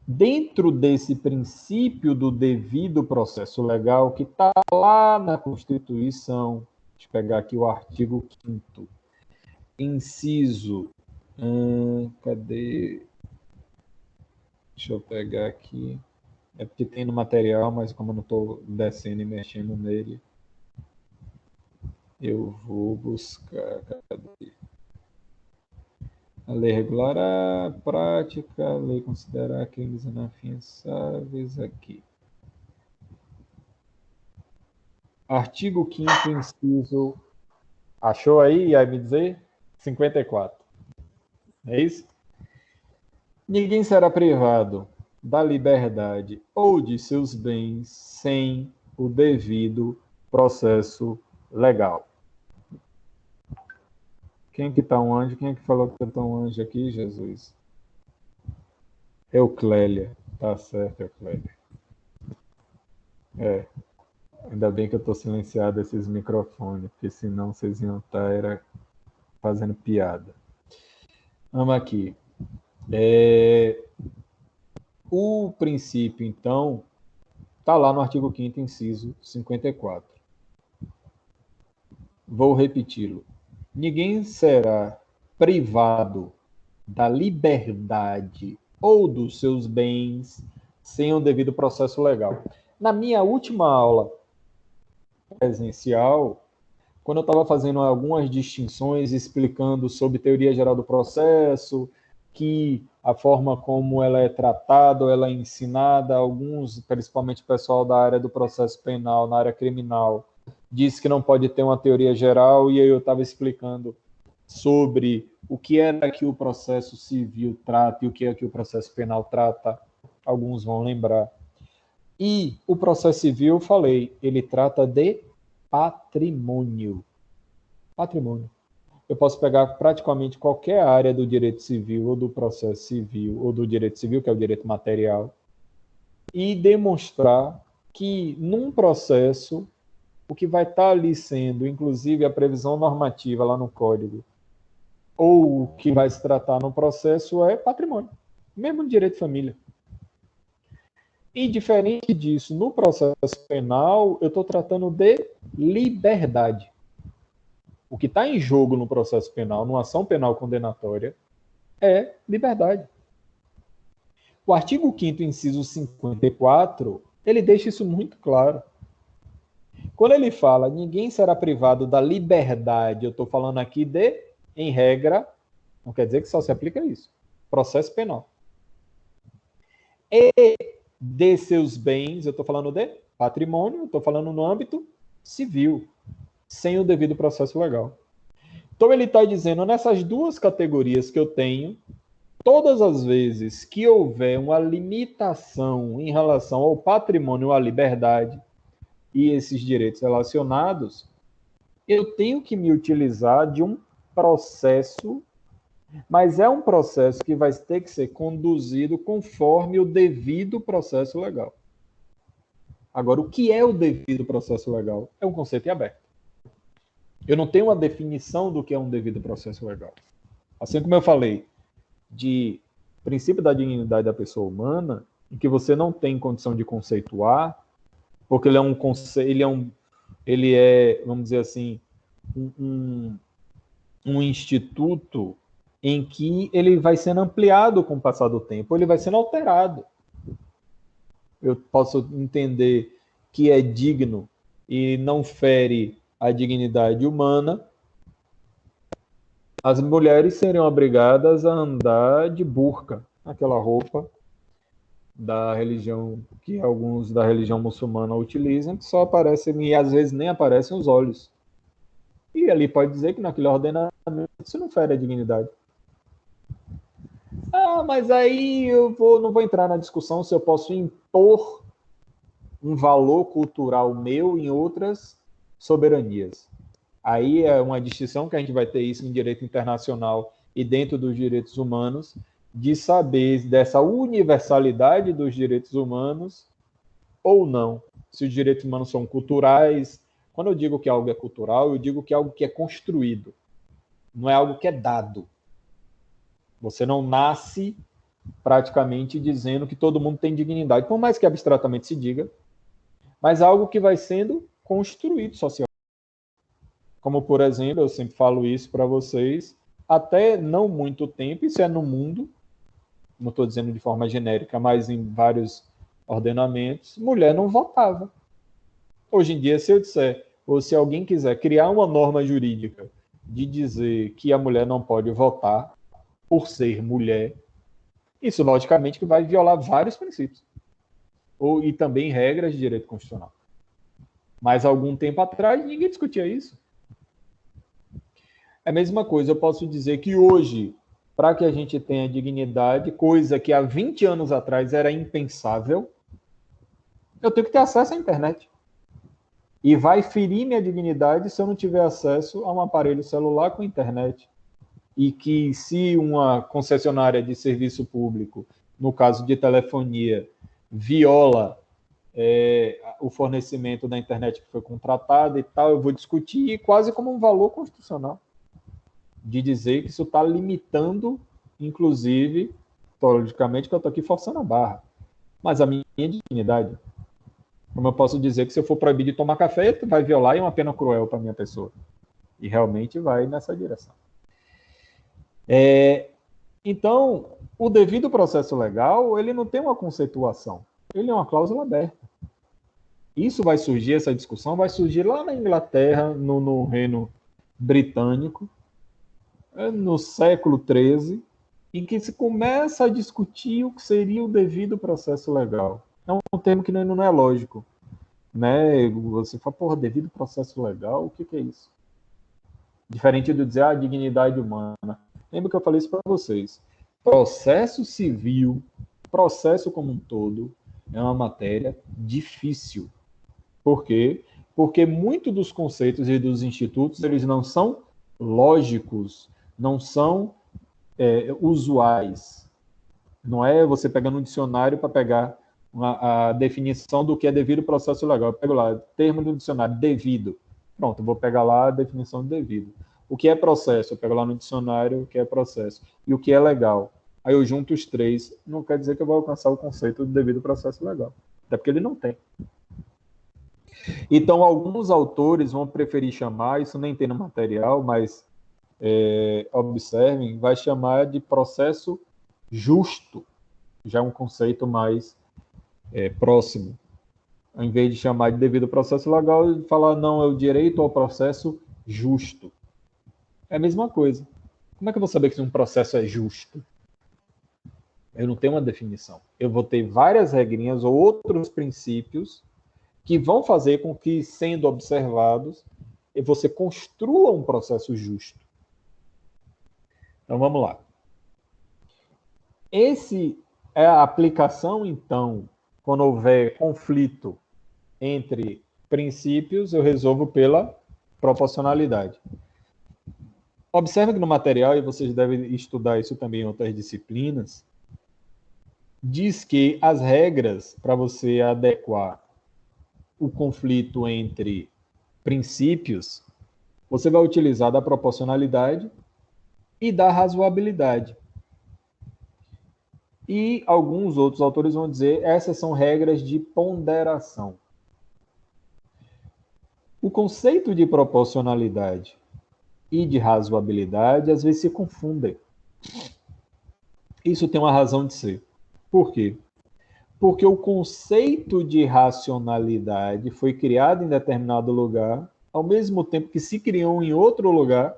Dentro desse princípio do devido processo legal, que está lá na Constituição, deixa eu pegar aqui o artigo 5º, inciso, cadê? Deixa eu pegar aqui. É porque tem no material, mas como eu não estou descendo e mexendo nele, eu vou buscar. Cadê? A lei regular a prática, a lei considerar crimes inafiançáveis aqui. Artigo 5º, inciso... Achou aí, ia me dizer? 54. É isso? Ninguém será privado da liberdade ou de seus bens sem o devido processo legal. Quem que tá um anjo? Quem é que falou que tá um anjo aqui, Jesus? Euclélia. Tá certo, Euclélia. Ainda bem que eu tô silenciado esses microfones, porque senão vocês iam estar fazendo piada. Vamos aqui. O princípio, então, está lá no artigo 5º, inciso 54. Vou repeti-lo. Ninguém será privado da liberdade ou dos seus bens sem o devido processo legal. Na minha última aula presencial, quando eu estava fazendo algumas distinções, explicando sobre teoria geral do processo, que a forma como ela é tratada, ou ela é ensinada. Alguns, principalmente o pessoal da área do processo penal, na área criminal, diz que não pode ter uma teoria geral, e aí eu estava explicando sobre o que é que o processo civil trata e o que é que o processo penal trata. Alguns vão lembrar. E o processo civil, eu falei, ele trata de patrimônio. Patrimônio. Eu posso pegar praticamente qualquer área do direito civil, ou do processo civil, ou do direito civil, que é o direito material, e demonstrar que num processo, o que vai estar ali sendo, inclusive a previsão normativa lá no código, ou o que vai se tratar no processo é patrimônio, mesmo no direito de família. E diferente disso, no processo penal, eu estou tratando de liberdade. O que está em jogo no processo penal, numa ação penal condenatória, é liberdade. O artigo 5º, inciso 54, ele deixa isso muito claro. Quando ele fala, ninguém será privado da liberdade, eu estou falando aqui de, em regra, não quer dizer que só se aplica isso, processo penal. E de seus bens, eu estou falando de patrimônio, estou falando no âmbito civil, sem o devido processo legal. Então ele está dizendo, nessas duas categorias que eu tenho, todas as vezes que houver uma limitação em relação ao patrimônio, à liberdade e esses direitos relacionados, eu tenho que me utilizar de um processo, mas é um processo que vai ter que ser conduzido conforme o devido processo legal. Agora, o que é o devido processo legal? É um conceito em aberto. Eu não tenho uma definição do que é um devido processo legal. Assim como eu falei de princípio da dignidade da pessoa humana, em que você não tem condição de conceituar, porque ele é, vamos dizer assim, um instituto em que ele vai sendo ampliado com o passar do tempo, ele vai sendo alterado. Eu posso entender que é digno e não fere a dignidade humana, as mulheres seriam obrigadas a andar de burca, aquela roupa da religião que alguns da religião muçulmana utilizam, que só aparecem e às vezes nem aparecem os olhos. E ali pode dizer que naquele ordenamento isso não fere a dignidade. Ah, mas aí não vou entrar na discussão se eu posso impor um valor cultural meu em outras soberanias. Aí é uma distinção que a gente vai ter isso em direito internacional e dentro dos direitos humanos, de saber dessa universalidade dos direitos humanos ou não. Se os direitos humanos são culturais. Quando eu digo que algo é cultural, eu digo que é algo que é construído. Não é algo que é dado. Você não nasce praticamente dizendo que todo mundo tem dignidade, por mais que abstratamente se diga, mas algo que vai sendo construído socialmente. Como, por exemplo, eu sempre falo isso para vocês, até não muito tempo, isso é no mundo, não estou dizendo de forma genérica, mas em vários ordenamentos, mulher não votava. Hoje em dia, se eu disser, ou se alguém quiser criar uma norma jurídica de dizer que a mulher não pode votar por ser mulher, isso logicamente que vai violar vários princípios. E também regras de direito constitucional. Mas algum tempo atrás, ninguém discutia isso. É a mesma coisa, eu posso dizer que hoje, para que a gente tenha dignidade, coisa que há 20 anos atrás era impensável, eu tenho que ter acesso à internet. E vai ferir minha dignidade se eu não tiver acesso a um aparelho celular com internet. E que se uma concessionária de serviço público, no caso de telefonia, viola o fornecimento da internet que foi contratada e tal, eu vou discutir quase como um valor constitucional. De dizer que isso está limitando, inclusive, logicamente que eu estou aqui forçando a barra, mas a minha dignidade. Como eu posso dizer que se eu for proibido de tomar café, vai violar e é uma pena cruel para a minha pessoa. E realmente vai nessa direção. Então, o devido processo legal, ele não tem uma conceituação. Ele é uma cláusula aberta. Isso vai surgir, essa discussão vai surgir lá na Inglaterra, no Reino Britânico, no século XIII, em que se começa a discutir o que seria o devido processo legal. É um termo que não é lógico, né? Você fala, porra, devido processo legal, o que é isso? Diferente de dizer, dignidade humana. Lembra que eu falei isso para vocês. Processo civil, processo como um todo, é uma matéria difícil. Por quê? Porque muitos dos conceitos e dos institutos, eles não são lógicos, não são usuais. Não é você pegando um dicionário para pegar a definição do que é devido processo legal. Eu pego lá, termo do dicionário, devido. Pronto, eu vou pegar lá a definição de devido. O que é processo? Eu pego lá no dicionário o que é processo. E o que é legal? Aí eu junto os três. Não quer dizer que eu vou alcançar o conceito do devido processo legal. Até porque ele não tem. Então, alguns autores vão preferir chamar, isso nem tem no material, mas observem, vai chamar de processo justo. Já é um conceito mais próximo. Ao invés de chamar de devido processo legal, falar não, é o direito ao processo justo. É a mesma coisa. Como é que eu vou saber que um processo é justo? Eu não tenho uma definição. Eu vou ter várias regrinhas ou outros princípios que vão fazer com que, sendo observados, você construa um processo justo. Então, vamos lá. Esse é a aplicação, então, quando houver conflito entre princípios, eu resolvo pela proporcionalidade. Observe que no material, e vocês devem estudar isso também em outras disciplinas, diz que as regras para você adequar o conflito entre princípios, você vai utilizar da proporcionalidade e da razoabilidade. E alguns outros autores vão dizer essas são regras de ponderação. O conceito de proporcionalidade e de razoabilidade às vezes se confundem. Isso tem uma razão de ser. Por quê? Porque o conceito de racionalidade foi criado em determinado lugar, ao mesmo tempo que se criou em outro lugar.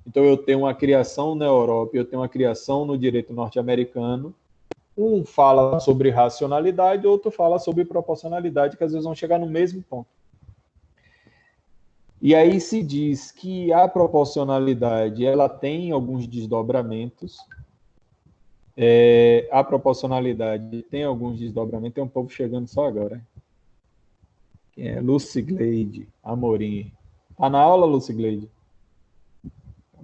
Então, eu tenho uma criação na Europa, eu tenho uma criação no direito norte-americano. Um fala sobre racionalidade, outro fala sobre proporcionalidade, que às vezes vão chegar no mesmo ponto. E aí se diz que a proporcionalidade ela tem alguns desdobramentos. A proporcionalidade tem alguns desdobramentos. Tem um povo chegando só agora. Quem é? Lucigleide Amorim. Tá na aula, Lucigleide?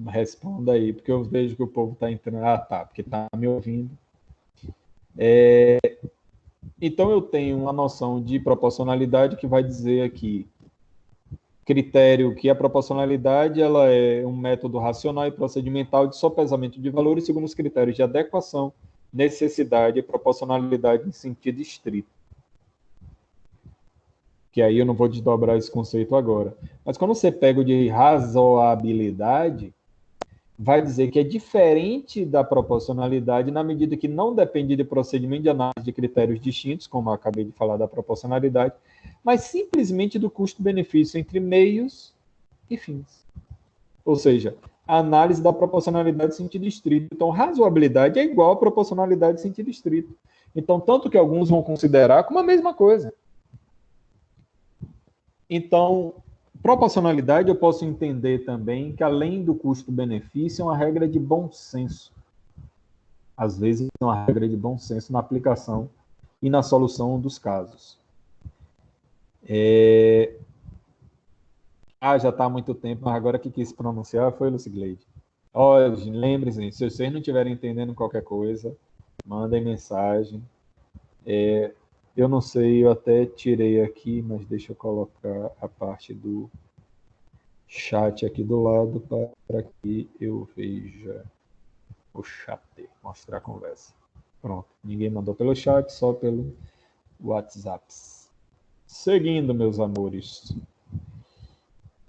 Responda aí, porque eu vejo que o povo está entrando. Ah, tá, porque está me ouvindo. Então, eu tenho uma noção de proporcionalidade que vai dizer aqui critério que a proporcionalidade ela é um método racional e procedimental de sopesamento de valores segundo os critérios de adequação, necessidade e proporcionalidade em sentido estrito. Que aí eu não vou desdobrar esse conceito agora. Mas quando você pega o de razoabilidade, vai dizer que é diferente da proporcionalidade na medida que não depende de procedimento de análise de critérios distintos, como eu acabei de falar da proporcionalidade, mas simplesmente do custo-benefício entre meios e fins. Ou seja, a análise da proporcionalidade em sentido estrito. Então, razoabilidade é igual a proporcionalidade em sentido estrito. Então, tanto que alguns vão considerar como a mesma coisa. Então, proporcionalidade eu posso entender também que, além do custo-benefício, é uma regra de bom senso. Às vezes, é uma regra de bom senso na aplicação e na solução dos casos. Já está há muito tempo, mas agora que quis pronunciar foi Lucigleide. Olha, lembrem-se, se vocês não estiverem entendendo qualquer coisa, mandem mensagem. Eu não sei, eu até tirei aqui, mas deixa eu colocar a parte do chat aqui do lado para que eu veja o chat, mostrar a conversa. Pronto, ninguém mandou pelo chat, só pelo WhatsApp. Seguindo, meus amores.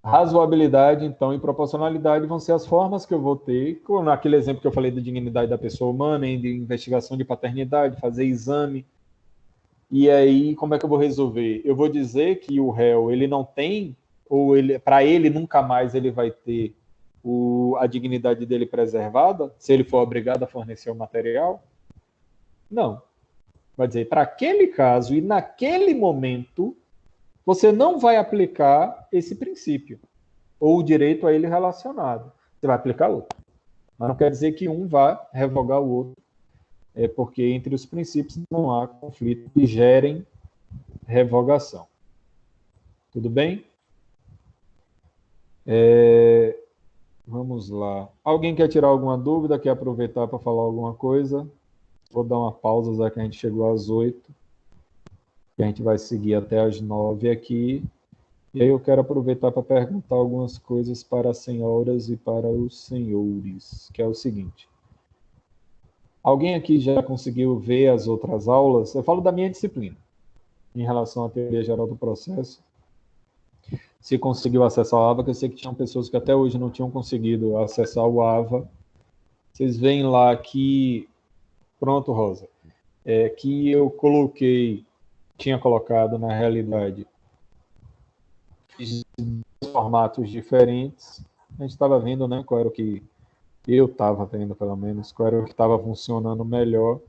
Razoabilidade, então, e proporcionalidade vão ser as formas que eu vou ter, naquele exemplo que eu falei da dignidade da pessoa humana, de investigação de paternidade, fazer exame. E aí, como é que eu vou resolver? Eu vou dizer que o réu, ele não tem, ou para ele nunca mais ele vai ter a dignidade dele preservada, se ele for obrigado a fornecer o material? Não. Vai dizer, para aquele caso e naquele momento, você não vai aplicar esse princípio, ou o direito a ele relacionado. Você vai aplicar outro. Mas não quer dizer que um vá revogar o outro, porque entre os princípios não há conflito que gerem revogação. Tudo bem? Vamos lá. Alguém quer tirar alguma dúvida? Quer aproveitar para falar alguma coisa? Vou dar uma pausa, já que a gente chegou às 8. E a gente vai seguir até às 9 aqui. E aí eu quero aproveitar para perguntar algumas coisas para as senhoras e para os senhores, que é o seguinte. Alguém aqui já conseguiu ver as outras aulas? Eu falo da minha disciplina, em relação à teoria geral do processo. Se conseguiu acessar o AVA, que eu sei que tinham pessoas que até hoje não tinham conseguido acessar o AVA. Vocês veem lá que... Pronto, Rosa. Que eu tinha colocado na realidade, fiz formatos diferentes. A gente estava vendo, né, qual era o que eu estava vendo, pelo menos, qual era o que estava funcionando melhor.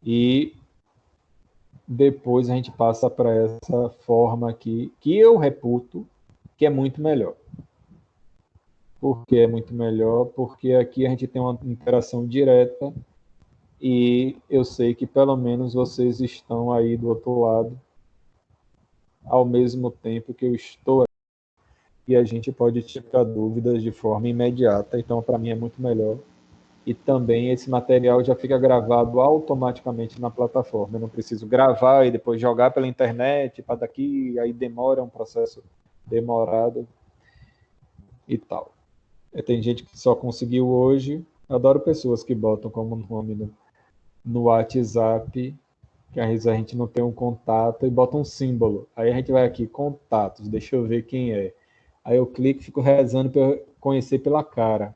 E depois a gente passa para essa forma aqui, que eu reputo que é muito melhor. Por que é muito melhor? Porque aqui a gente tem uma interação direta e eu sei que pelo menos vocês estão aí do outro lado ao mesmo tempo que eu estou aqui, e a gente pode tirar dúvidas de forma imediata. Então, para mim é muito melhor. E também esse material já fica gravado automaticamente na plataforma. Eu não preciso gravar e depois jogar pela internet para daqui, aí demora, um processo demorado e tal. Tem gente que só conseguiu hoje. Adoro pessoas que botam como nome no WhatsApp, que às vezes a gente não tem um contato, e bota um símbolo. Aí a gente vai aqui, contatos, deixa eu ver quem é. Aí eu clico e fico rezando para eu conhecer pela cara.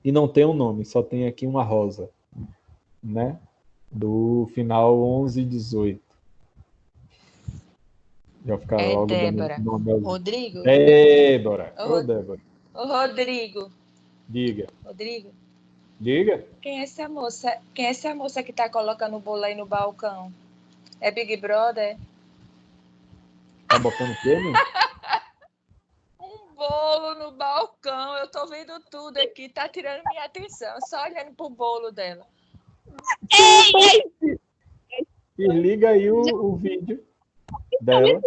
E não tem um nome, só tem aqui uma rosa, né? Do final 1118. Já ficar É logo Débora. dando nome ao... Rodrigo? Débora. Ô, Débora. Ô, Rodrigo. Diga. Rodrigo? Diga. Quem é essa moça? Quem é essa moça que tá colocando o bolo aí no balcão? É Big Brother? Tá botando o quê, né? Um bolo no balcão. Eu tô vendo tudo aqui. Tá tirando minha atenção. Só olhando pro bolo dela. Ei! E liga aí o vídeo dela.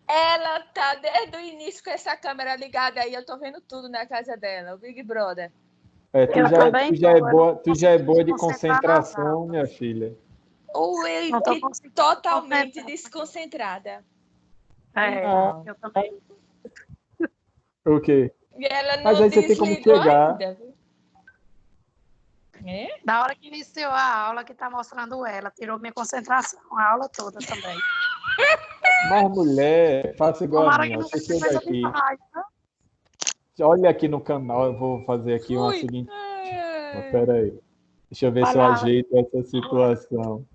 Ela tá desde o início com essa câmera ligada aí. Eu tô vendo tudo na casa dela. O Big Brother. Tu já é boa de concentração, minha filha. Totalmente desconcentrada. Eu também. O quê? E ela não Mas aí você tem como desligou chegar. ainda. Na hora que iniciou a aula, que tá mostrando ela, tirou minha concentração, a aula toda também. Mas, mulher, faça igual a mim. Você chega aqui. Olha aqui no canal, eu vou fazer aqui uma seguinte. Espera aí. Deixa eu ver se eu ajeito essa situação.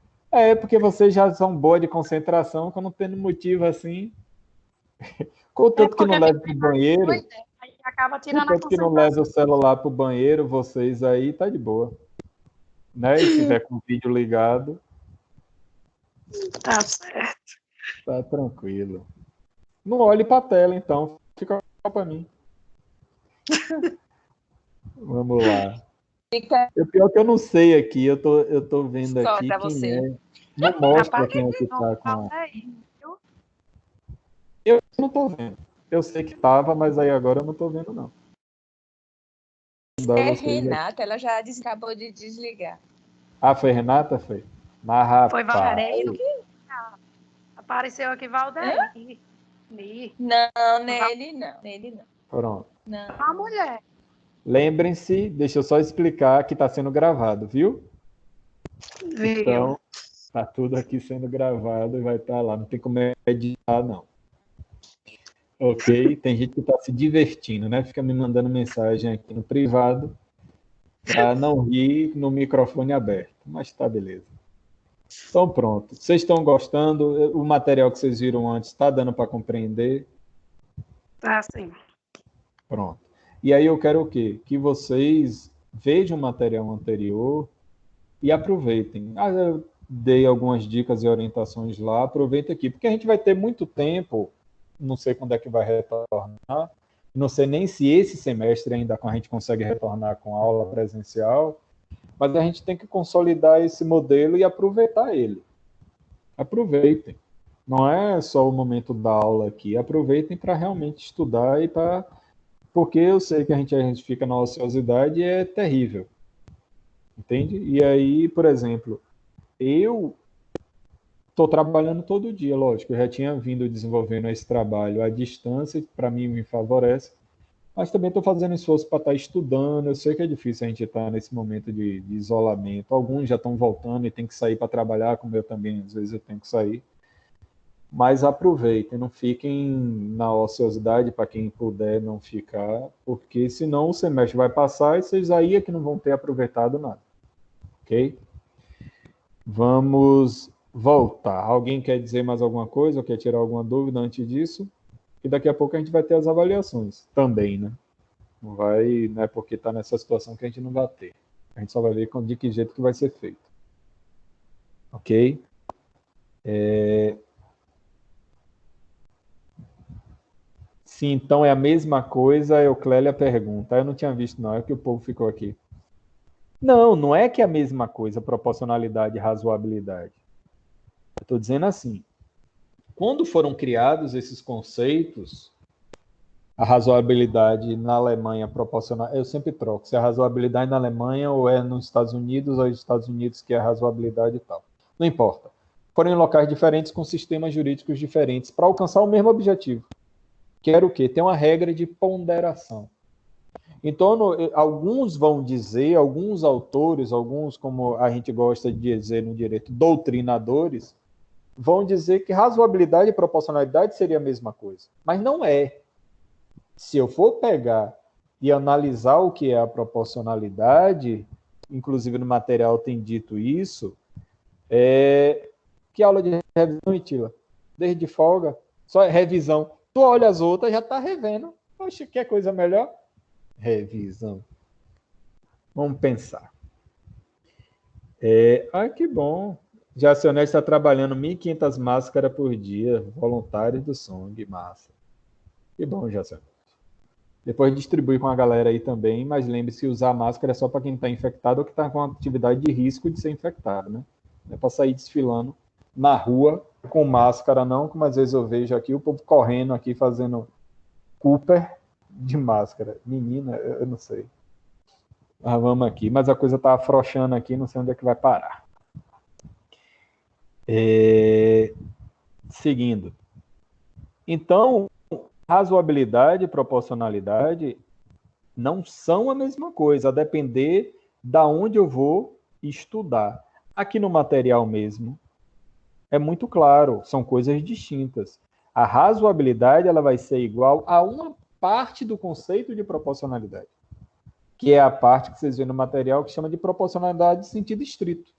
Porque vocês já são boas de concentração, que eu não tenho motivo assim. Contanto que não leve para o banheiro. Contanto que não leve o celular para o banheiro, vocês aí, tá de boa. Né? E se tiver com o vídeo ligado. Tá certo. Tá tranquilo. Não olhe para a tela, então. Fica para mim. Vamos lá. O pior é que eu não sei aqui. Eu tô vendo aqui quem você. é. Não mostra quem é que tá com a... Eu não tô vendo. Eu sei que tava, mas aí agora eu não tô vendo, não. Renata, ela já acabou de desligar. Ah, foi Renata? Foi? Mas, rapaz... Foi Valdeir. Apareceu aqui Valdeir. Não, nele não. Pronto. Não. A mulher. Lembrem-se, deixa eu só explicar que está sendo gravado, viu? Então, tá tudo aqui sendo gravado e vai estar lá. Não tem como editar, não. Ok? Tem gente que está se divertindo, né? Fica me mandando mensagem aqui no privado para não rir no microfone aberto. Mas tá, beleza. Então, pronto. Vocês estão gostando? O material que vocês viram antes está dando para compreender? Tá, sim. Pronto. E aí eu quero o quê? Que vocês vejam o material anterior e aproveitem. Ah, eu dei algumas dicas e orientações lá, aproveita aqui, porque a gente vai ter muito tempo, não sei quando é que vai retornar, não sei nem se esse semestre ainda a gente consegue retornar com aula presencial, mas a gente tem que consolidar esse modelo e aproveitar ele. Aproveitem. Não é só o momento da aula aqui, aproveitem para realmente estudar e para... Porque eu sei que a gente fica na ociosidade e é terrível. Entende? E aí, por exemplo, eu estou trabalhando todo dia, lógico, eu já tinha vindo desenvolvendo esse trabalho à distância, para mim me favorece, mas também estou fazendo esforço para estar estudando. Eu sei que é difícil a gente estar nesse momento de isolamento. Alguns já estão voltando e tem que sair para trabalhar, como eu também, às vezes eu tenho que sair. Mas aproveitem, não fiquem na ociosidade, para quem puder não ficar, porque senão o semestre vai passar e vocês aí é que não vão ter aproveitado nada. Ok? Vamos voltar. Alguém quer dizer mais alguma coisa ou quer tirar alguma dúvida antes disso? E daqui a pouco a gente vai ter as avaliações também, né? Não é porque está nessa situação que a gente não vai ter. A gente só vai ver de que jeito que vai ser feito. Ok? Se então é a mesma coisa, a Euclélia pergunta. Eu não tinha visto, não. É que o povo ficou aqui. Não, não é que é a mesma coisa, proporcionalidade e razoabilidade. Eu estou dizendo assim, quando foram criados esses conceitos, a razoabilidade na Alemanha proporcional, eu sempre troco, se é a razoabilidade na Alemanha ou é nos Estados Unidos, ou é nos Estados Unidos que é a razoabilidade e tal. Não importa. Foram em locais diferentes com sistemas jurídicos diferentes para alcançar o mesmo objetivo. Que era o quê? Tem uma regra de ponderação. Então, alguns vão dizer, alguns autores, alguns, como a gente gosta de dizer no direito, doutrinadores, vão dizer que razoabilidade e proporcionalidade seria a mesma coisa. Mas não é. Se eu for pegar e analisar o que é a proporcionalidade, inclusive no material tem dito isso, que aula de revisão, Itila? Desde folga, só é revisão. Tu olha as outras, já está revendo. Poxa, quer coisa melhor? Revisão. Vamos pensar. Que bom. Jacionete está trabalhando 1.500 máscaras por dia, voluntários do Song, massa. Que bom, Jacionete. Depois distribui com a galera aí também, mas lembre-se que usar máscara é só para quem está infectado ou que está com atividade de risco de ser infectado, né? Não é para sair desfilando na rua com máscara, não, como às vezes eu vejo aqui o povo correndo aqui fazendo Cooper de máscara. Menina, eu não sei. Mas vamos aqui. Mas a coisa está afrouxando aqui, não sei onde é que vai parar. Seguindo. Então, razoabilidade e proporcionalidade não são a mesma coisa, a depender da onde eu vou estudar. Aqui no material mesmo, é muito claro, são coisas distintas. A razoabilidade ela vai ser igual a uma parte do conceito de proporcionalidade, que é a parte que vocês veem no material que chama de proporcionalidade de sentido estrito.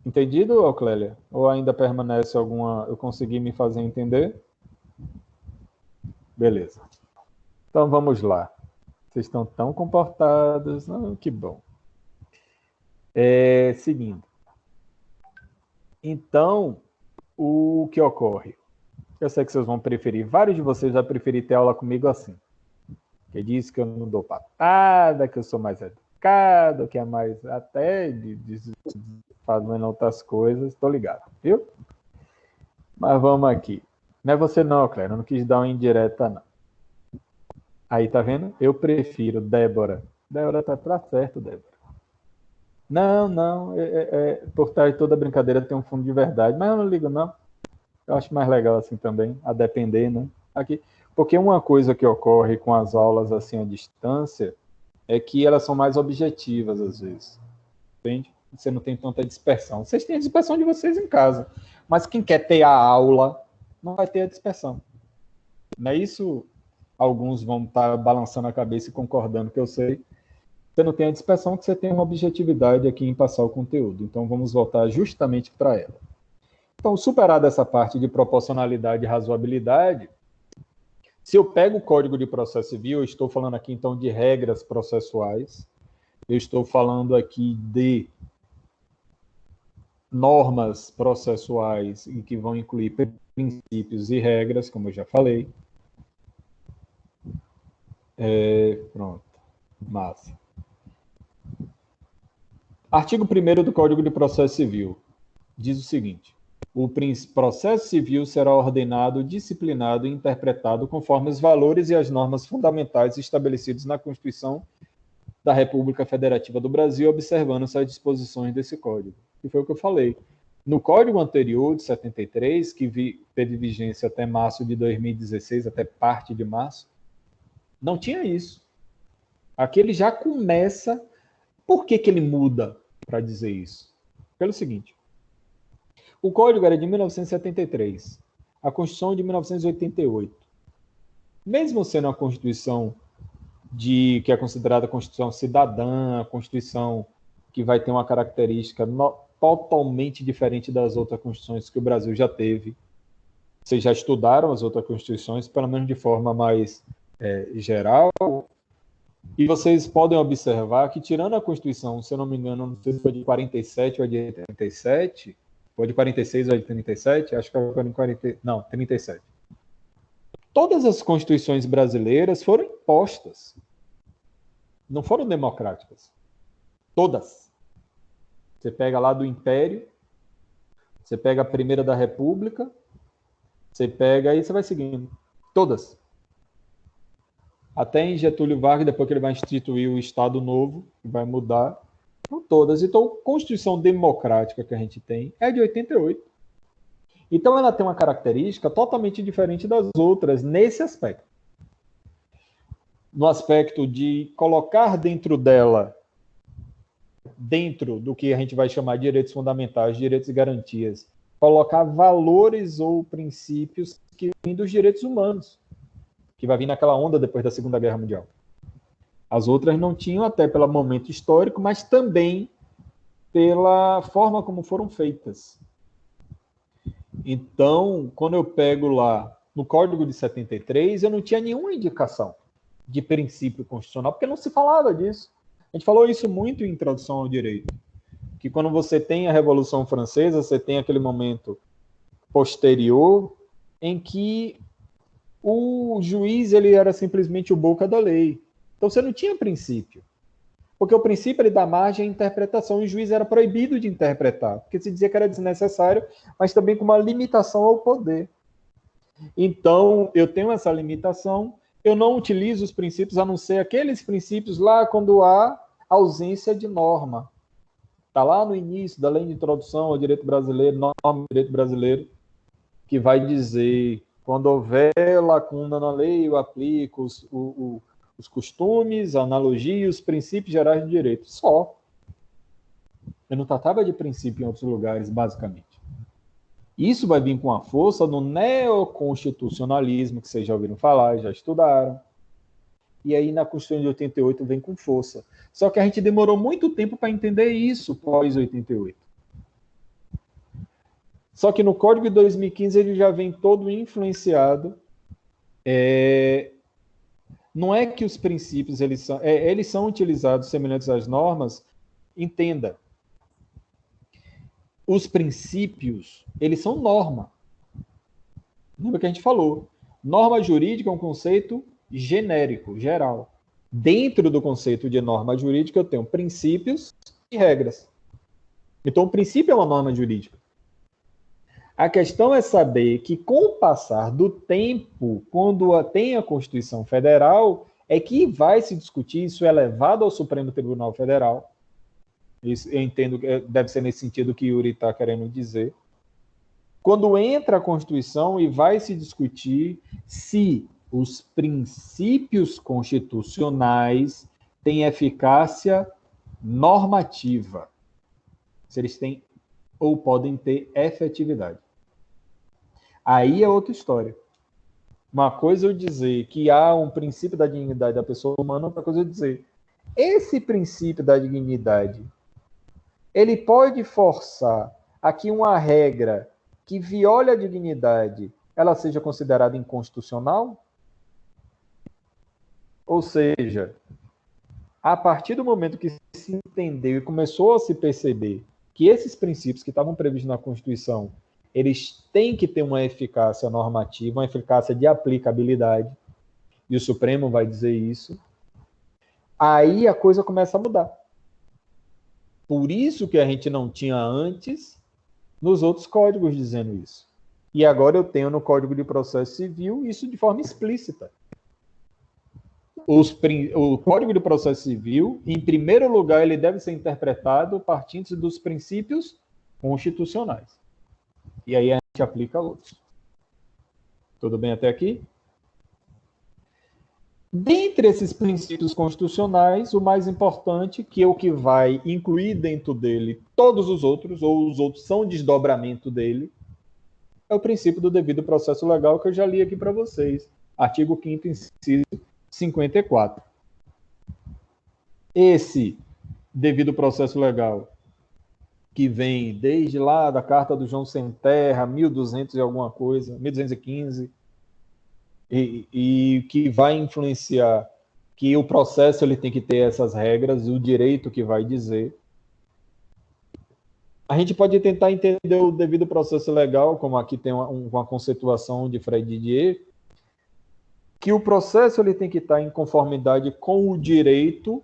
Entendido, Euclélia? Ou ainda permanece alguma... Eu consegui me fazer entender? Beleza. Então vamos lá. Vocês estão tão comportados. Que bom. Seguindo. Então, o que ocorre? Eu sei que vocês vão preferir, vários de vocês vão preferir ter aula comigo assim. Que diz que eu não dou patada, que eu sou mais educado, que é mais até fazendo outras coisas. Estou ligado, viu? Mas vamos aqui. Não é você não, Cléber. Eu não quis dar uma indireta, não. Aí, tá vendo? Eu prefiro Débora. Débora tá certo, Débora. Não. Por trás de toda brincadeira tem um fundo de verdade. Mas eu não ligo, não. Eu acho mais legal assim também, a depender, né? Aqui, porque uma coisa que ocorre com as aulas assim à distância é que elas são mais objetivas às vezes. Entende? Você não tem tanta dispersão. Vocês têm a dispersão de vocês em casa. Mas quem quer ter a aula não vai ter a dispersão. Não é isso? Alguns vão estar balançando a cabeça e concordando que eu sei. Você não tem a dispersão, que você tem uma objetividade aqui em passar o conteúdo. Então, vamos voltar justamente para ela. Então, superada essa parte de proporcionalidade e razoabilidade, se eu pego o Código de Processo Civil, eu estou falando aqui, então, de regras processuais, eu estou falando aqui de normas processuais e que vão incluir princípios e regras, como eu já falei. Pronto. Massa. Artigo 1º do Código de Processo Civil diz o seguinte: o processo civil será ordenado, disciplinado e interpretado conforme os valores e as normas fundamentais estabelecidos na Constituição da República Federativa do Brasil, observando-se as disposições desse Código. Que foi o que eu falei. No Código anterior, de 73, que teve vigência até março de 2016, até parte de março, não tinha isso. Aqui ele já começa... Por que ele muda para dizer isso? Pelo seguinte: o Código era de 1973, a Constituição de 1988. Mesmo sendo a Constituição que é considerada a Constituição cidadã, a Constituição que vai ter uma característica totalmente diferente das outras Constituições que o Brasil já teve. Vocês já estudaram as outras Constituições, pelo menos de forma mais geral, e vocês podem observar que, tirando a Constituição, se eu não me engano, não sei se foi de 47 ou de 87, ou de 46 ou de 37, acho que foi de 40, não, 37. Todas as constituições brasileiras foram impostas. Não foram democráticas. Todas. Você pega lá do Império, você pega a primeira da República, você pega aí, você vai seguindo. Todas. Até em Getúlio Vargas, depois que ele vai instituir o Estado Novo, que vai mudar. Então, todas. Então, a Constituição democrática que a gente tem é de 88. Então, ela tem uma característica totalmente diferente das outras nesse aspecto. No aspecto de colocar dentro dela, dentro do que a gente vai chamar de direitos fundamentais, direitos e garantias, colocar valores ou princípios que vêm dos direitos humanos, que vai vir naquela onda depois da Segunda Guerra Mundial. As outras não tinham, até pelo momento histórico, mas também pela forma como foram feitas. Então, quando eu pego lá no Código de 73, eu não tinha nenhuma indicação de princípio constitucional, porque não se falava disso. A gente falou isso muito em Introdução ao Direito, que quando você tem a Revolução Francesa, você tem aquele momento posterior em que o juiz ele era simplesmente o boca da lei. Então você não tinha princípio. Porque o princípio ele dá margem à interpretação, e o juiz era proibido de interpretar, porque se dizia que era desnecessário, mas também com uma limitação ao poder. Então, eu tenho essa limitação, eu não utilizo os princípios, a não ser aqueles princípios lá quando há ausência de norma. Está lá no início da Lei de Introdução ao Direito Brasileiro, norma do Direito Brasileiro, que vai dizer, quando houver lacuna na lei, eu aplico os costumes, a analogia e os princípios gerais do direito. Só. Eu não tratava de princípio em outros lugares, basicamente. Isso vai vir com a força no neoconstitucionalismo, que vocês já ouviram falar, já estudaram. E aí na Constituição de 88 vem com força. Só que a gente demorou muito tempo para entender isso pós-88. Só que no Código de 2015 ele já vem todo influenciado. Não é que os princípios eles são utilizados semelhantes às normas. Entenda. Os princípios, eles são norma. Lembra que a gente falou? Norma jurídica é um conceito genérico, geral. Dentro do conceito de norma jurídica, eu tenho princípios e regras. Então, o princípio é uma norma jurídica. A questão é saber que, com o passar do tempo, quando tem a Constituição Federal, é que vai se discutir, isso é levado ao Supremo Tribunal Federal. Isso, eu entendo que deve ser nesse sentido que Yuri está querendo dizer. Quando entra a Constituição e vai se discutir se os princípios constitucionais têm eficácia normativa, se eles têm ou podem ter efetividade. Aí é outra história. Uma coisa é eu dizer que há um princípio da dignidade da pessoa humana, outra coisa é eu dizer esse princípio da dignidade ele pode forçar aqui uma regra que viole a dignidade, ela seja considerada inconstitucional? Ou seja, a partir do momento que se entendeu e começou a se perceber que esses princípios que estavam previstos na Constituição, eles têm que ter uma eficácia normativa, uma eficácia de aplicabilidade, e o Supremo vai dizer isso, aí a coisa começa a mudar. Por isso que a gente não tinha antes nos outros códigos dizendo isso. E agora eu tenho no Código de Processo Civil isso de forma explícita. O Código de Processo Civil, em primeiro lugar, ele deve ser interpretado partindo dos princípios constitucionais. E aí a gente aplica outros. Tudo bem até aqui? Dentre esses princípios constitucionais, o mais importante, que é o que vai incluir dentro dele todos os outros, ou os outros são desdobramento dele, é o princípio do devido processo legal, que eu já li aqui para vocês. Artigo 5º, inciso 54. Esse devido processo legal, que vem desde lá da Carta do João Sem Terra, 1200 e alguma coisa, 1215, e que vai influenciar que o processo ele tem que ter essas regras, o direito que vai dizer. A gente pode tentar entender o devido processo legal, como aqui tem uma conceituação de Fred Didier, que o processo ele tem que estar em conformidade com o direito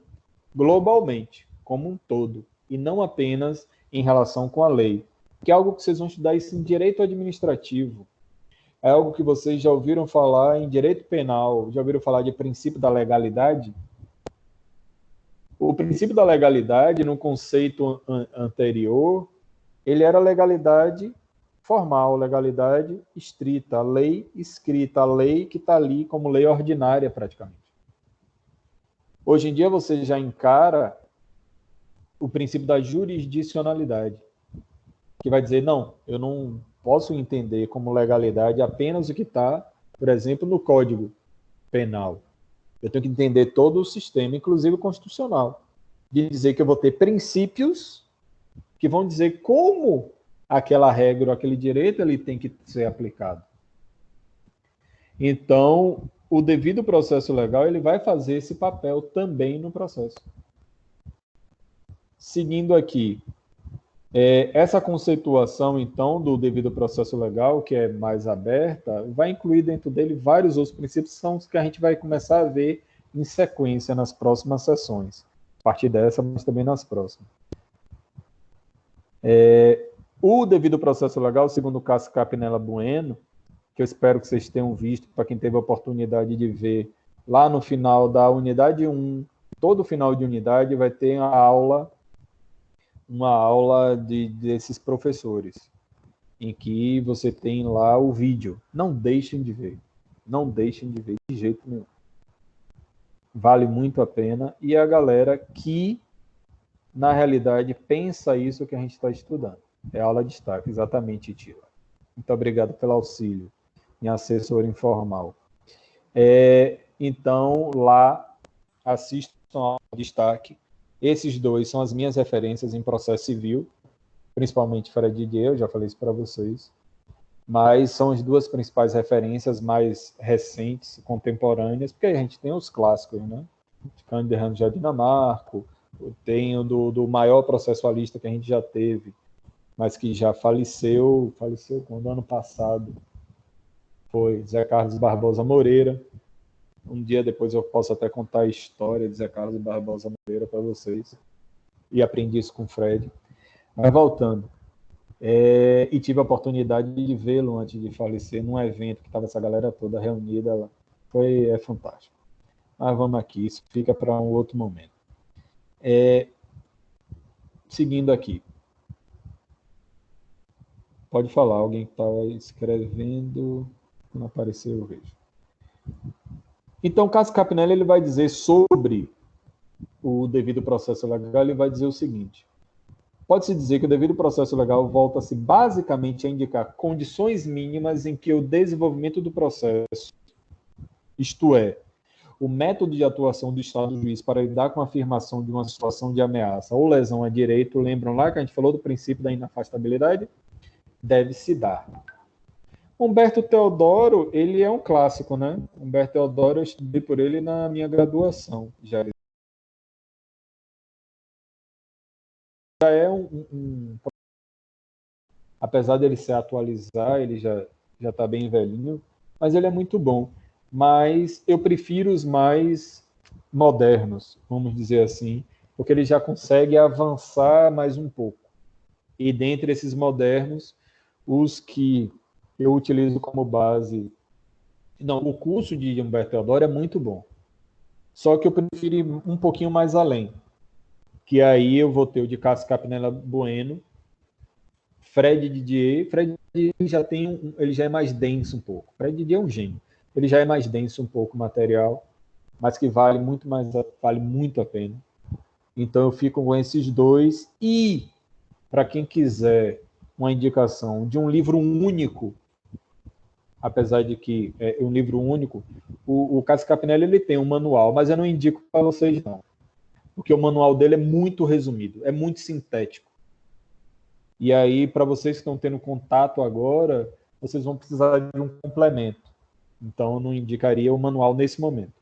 globalmente, como um todo, e não apenas em relação com a lei, que é algo que vocês vão estudar isso em direito administrativo. É algo que vocês já ouviram falar em direito penal, já ouviram falar de princípio da legalidade? O princípio da legalidade, no conceito anterior, ele era legalidade formal, legalidade estrita, a lei escrita, a lei que está ali como lei ordinária, praticamente. Hoje em dia, você já encara o princípio da jurisdicionalidade, que vai dizer, não, eu não posso entender como legalidade apenas o que está, por exemplo, no Código Penal. Eu tenho que entender todo o sistema, inclusive o constitucional, de dizer que eu vou ter princípios que vão dizer como aquela regra ou aquele direito ele tem que ser aplicado. Então, o devido processo legal ele vai fazer esse papel também no processo. Seguindo aqui, essa conceituação, então, do devido processo legal, que é mais aberta, vai incluir dentro dele vários outros princípios, que são os que a gente vai começar a ver em sequência nas próximas sessões. A partir dessa, mas também nas próximas. O devido processo legal, segundo o Cássio Capinella Bueno, que eu espero que vocês tenham visto, para quem teve a oportunidade de ver, lá no final da unidade 1, todo final de unidade vai ter uma aula desses professores, em que você tem lá o vídeo. Não deixem de ver. Não deixem de ver de jeito nenhum. Vale muito a pena. E a galera que, na realidade, pensa isso que a gente está estudando. É aula de destaque, exatamente, Tila. Muito obrigado pelo auxílio em assessor informal. Então, lá, assistam a aula de destaque. Esses dois são as minhas referências em processo civil, principalmente Fred Didier, eu já falei isso para vocês, mas são as duas principais referências mais recentes, contemporâneas, porque a gente tem os clássicos, né? Cândido Ramos de Dinamarco, tem o do maior processualista que a gente já teve, mas que já faleceu quando? Ano passado, foi Zé Carlos Barbosa Moreira. Um dia depois eu posso até contar a história de Zé Carlos Barbosa Moreira para vocês. E aprendi isso com o Fred. Mas voltando. E tive a oportunidade de vê-lo antes de falecer num evento que estava essa galera toda reunida lá. Foi fantástico. Mas vamos aqui, isso fica para um outro momento. Seguindo aqui. Pode falar, alguém que estava escrevendo. Não apareceu, eu vejo. Então, Cássio Capinella ele vai dizer sobre o devido processo legal, ele vai dizer o seguinte: pode-se dizer que o devido processo legal volta-se basicamente a indicar condições mínimas em que o desenvolvimento do processo, isto é, o método de atuação do Estado do juiz para lidar com a afirmação de uma situação de ameaça ou lesão a direito, lembram lá que a gente falou do princípio da inafastabilidade? deve se dar. Humberto Teodoro, ele é um clássico, né? Humberto Teodoro, eu estudei por ele na minha graduação. Já é apesar dele se atualizar, ele já está bem velhinho, mas ele é muito bom. Mas eu prefiro os mais modernos, vamos dizer assim, porque ele já consegue avançar mais um pouco. E dentre esses modernos, os que eu utilizo como base... Não, o curso de Humberto Teodoro é muito bom. Só que eu prefiro ir um pouquinho mais além. Que aí eu vou ter o de Cássio Capinella Bueno, Fred Didier. Fred Didier ele já é mais denso um pouco. Fred Didier é um gênio. Ele já é mais denso um pouco o material, mas que vale muito a pena. Então eu fico com esses dois. E para quem quiser uma indicação de um livro único, apesar de que é um livro único, o Cássio Capinella ele tem um manual, mas eu não indico para vocês não, porque o manual dele é muito resumido, é muito sintético. E aí, para vocês que estão tendo contato agora, vocês vão precisar de um complemento. Então, eu não indicaria o manual nesse momento.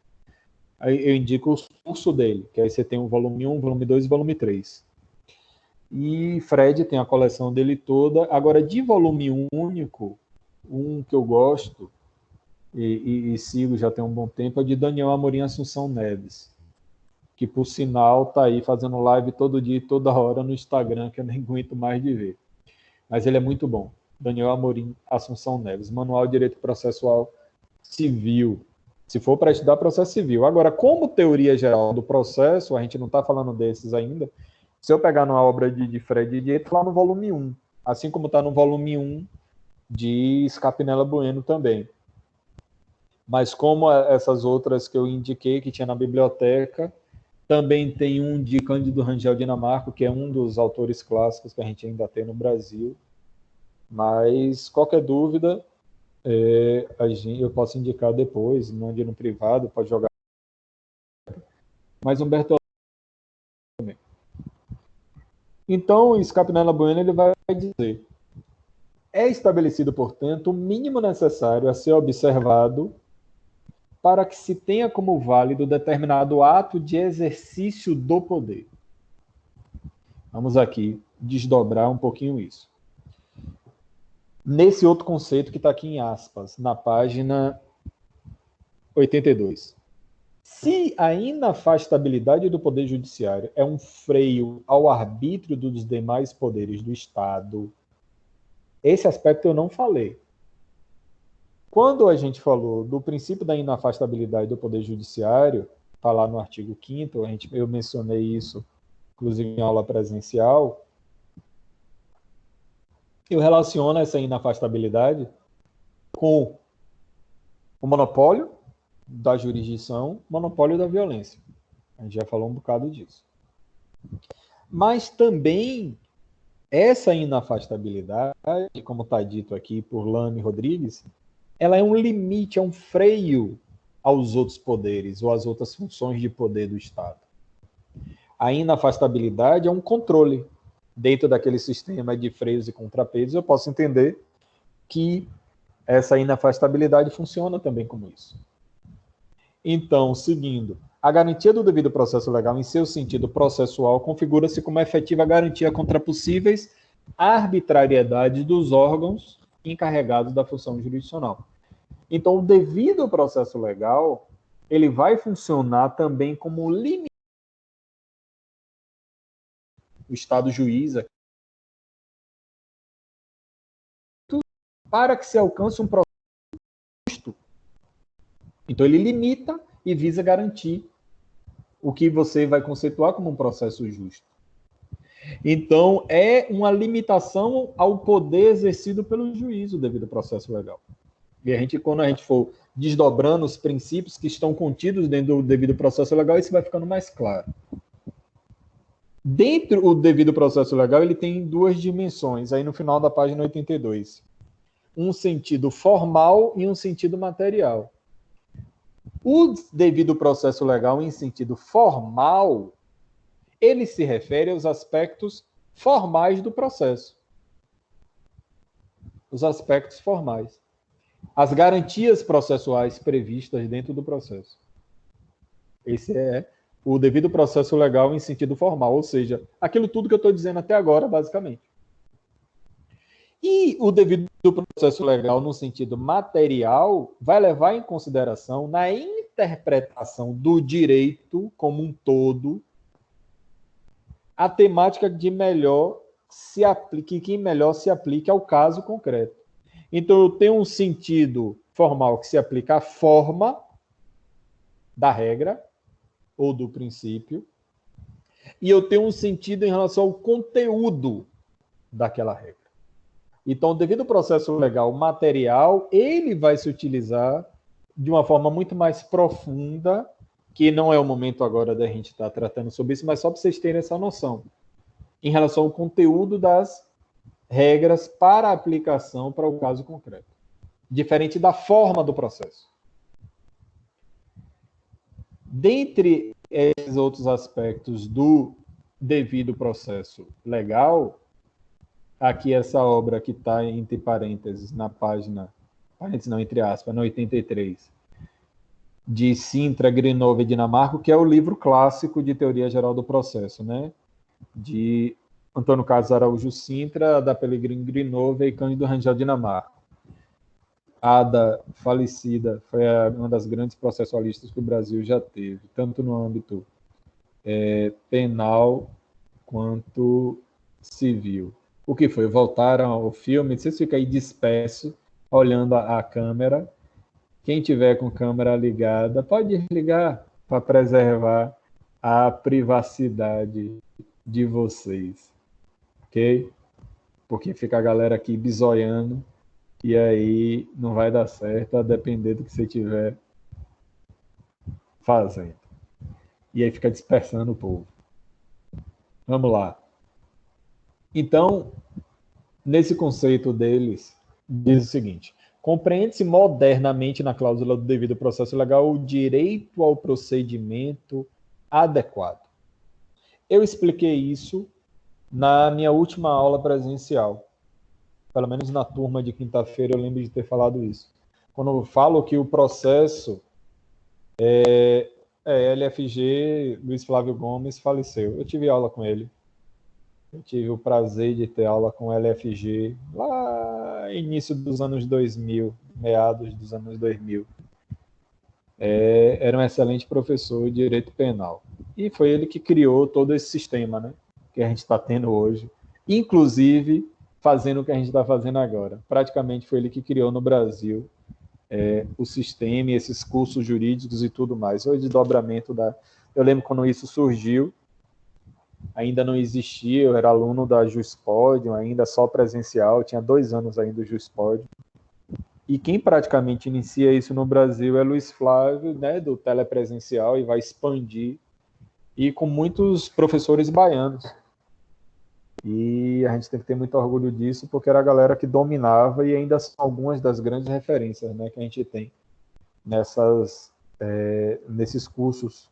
Aí eu indico o curso dele, que aí você tem o volume 1, volume 2 e volume 3. E Fred tem a coleção dele toda. Agora, de volume único, um que eu gosto e sigo já tem um bom tempo é de Daniel Amorim Assunção Neves, que por sinal está aí fazendo live todo dia e toda hora no Instagram, que eu nem aguento mais de ver. Mas ele é muito bom. Daniel Amorim Assunção Neves, Manual de Direito Processual Civil. Se for para estudar processo civil. Agora, como teoria geral do processo, a gente não está falando desses ainda, se eu pegar numa obra de Fred Didier, está lá no volume 1, assim como está no volume 1 de Scapinella Bueno também. Mas como essas outras que eu indiquei, que tinha na biblioteca, também tem um de Cândido Rangel Dinamarco, que é um dos autores clássicos que a gente ainda tem no Brasil. Mas qualquer dúvida, eu posso indicar depois, no privado, pode jogar. Mas Humberto também. Então, o Scapinella Bueno ele vai dizer: é estabelecido, portanto, o mínimo necessário a ser observado para que se tenha como válido determinado ato de exercício do poder. Vamos aqui desdobrar um pouquinho isso. Nesse outro conceito que está aqui em aspas, na página 82. Se a inafastabilidade do Poder Judiciário é um freio ao arbítrio dos demais poderes do Estado, esse aspecto eu não falei. Quando a gente falou do princípio da inafastabilidade do Poder Judiciário, está lá no artigo 5º, eu mencionei isso, inclusive em aula presencial, eu relaciono essa inafastabilidade com o monopólio da jurisdição, monopólio da violência. A gente já falou um bocado disso. Mas também essa inafastabilidade, como está dito aqui por Lame Rodrigues, ela é um limite, é um freio aos outros poderes ou às outras funções de poder do Estado. A inafastabilidade é um controle. Dentro daquele sistema de freios e contrapesos, eu posso entender que essa inafastabilidade funciona também como isso. Então, seguindo, a garantia do devido processo legal, em seu sentido processual, configura-se como efetiva garantia contra possíveis arbitrariedades dos órgãos encarregados da função jurisdicional. Então, o devido processo legal, ele vai funcionar também como limite. O Estado juíza para que se alcance um processo justo. Então, ele limita e visa garantir o que você vai conceituar como um processo justo. Então, é uma limitação ao poder exercido pelo juiz, o devido processo legal. E quando a gente for desdobrando os princípios que estão contidos dentro do devido processo legal, isso vai ficando mais claro. Dentro do devido processo legal, ele tem duas dimensões, aí no final da página 82. Um sentido formal e um sentido material. O devido processo legal, em sentido formal, ele se refere aos aspectos formais do processo. os aspectos formais, as garantias processuais previstas dentro do processo. Esse é o devido processo legal em sentido formal, ou seja, aquilo tudo que eu estou dizendo até agora, basicamente. E o devido processo legal, no sentido material, vai levar em consideração, na interpretação do direito como um todo, a temática de melhor se aplique, que melhor se aplique ao caso concreto. Então, eu tenho um sentido formal que se aplica à forma da regra ou do princípio, e eu tenho um sentido em relação ao conteúdo daquela regra. Então, devido ao processo legal material, ele vai se utilizar de uma forma muito mais profunda, que não é o momento agora da gente estar tratando sobre isso, mas só para vocês terem essa noção, em relação ao conteúdo das regras para aplicação para o caso concreto, diferente da forma do processo. Dentre esses outros aspectos do devido processo legal, aqui essa obra que está entre parênteses na página, parênteses não, entre aspas, na 83, de Sintra, Grinove e Dinamarca, que é o livro clássico de teoria geral do processo, né? De Antônio Carlos Araújo Sintra, da Pellegrini Grinove e Cândido Rangel Dinamarca. Ada, falecida, foi uma das grandes processualistas que o Brasil já teve, tanto no âmbito penal quanto civil. O que foi? Voltaram ao filme, vocês ficam aí dispersos, olhando a câmera. Quem tiver com câmera ligada, pode desligar para preservar a privacidade de vocês, ok? Porque fica a galera aqui bisoiando e aí não vai dar certo a depender do que você estiver fazendo. E aí fica dispersando o povo. Vamos lá. Então, nesse conceito deles, diz o seguinte: compreende-se modernamente na cláusula do devido processo legal o direito ao procedimento adequado. Eu expliquei isso na minha última aula presencial. Pelo menos na turma de quinta-feira eu lembro de ter falado isso. Quando eu falo que o processo LFG, Luiz Flávio Gomes faleceu. Eu tive aula com ele. Eu tive o prazer de ter aula com o LFG lá início dos anos 2000, meados dos anos 2000. Era um excelente professor de direito penal. E foi ele que criou todo esse sistema, né, que a gente está tendo hoje. Inclusive, fazendo o que a gente está fazendo agora. Praticamente foi ele que criou no Brasil o sistema e esses cursos jurídicos e tudo mais. O desdobramento da... Eu lembro quando isso surgiu, ainda não existia, eu era aluno da JusPodium, ainda só presencial, tinha 2 anos ainda do JusPodium. E quem praticamente inicia isso no Brasil é Luiz Flávio, né, do telepresencial, e vai expandir, e com muitos professores baianos. E a gente tem que ter muito orgulho disso, porque era a galera que dominava, e ainda são algumas das grandes referências, né, que a gente tem nesses cursos.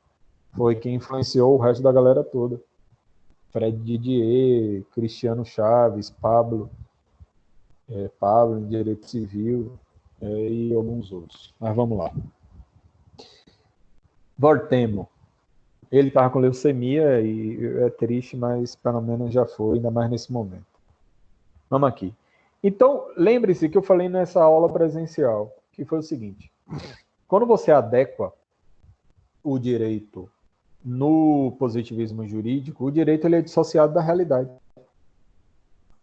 Foi quem influenciou o resto da galera toda. Fred Didier, Cristiano Chaves, Pablo em Direito Civil, e alguns outros. Mas vamos lá. Vortemo. Ele estava com leucemia e é triste, mas pelo menos já foi, ainda mais nesse momento. Vamos aqui. Então, lembre-se que eu falei nessa aula presencial, que foi o seguinte: quando você adequa o direito no positivismo jurídico, o direito ele é dissociado da realidade.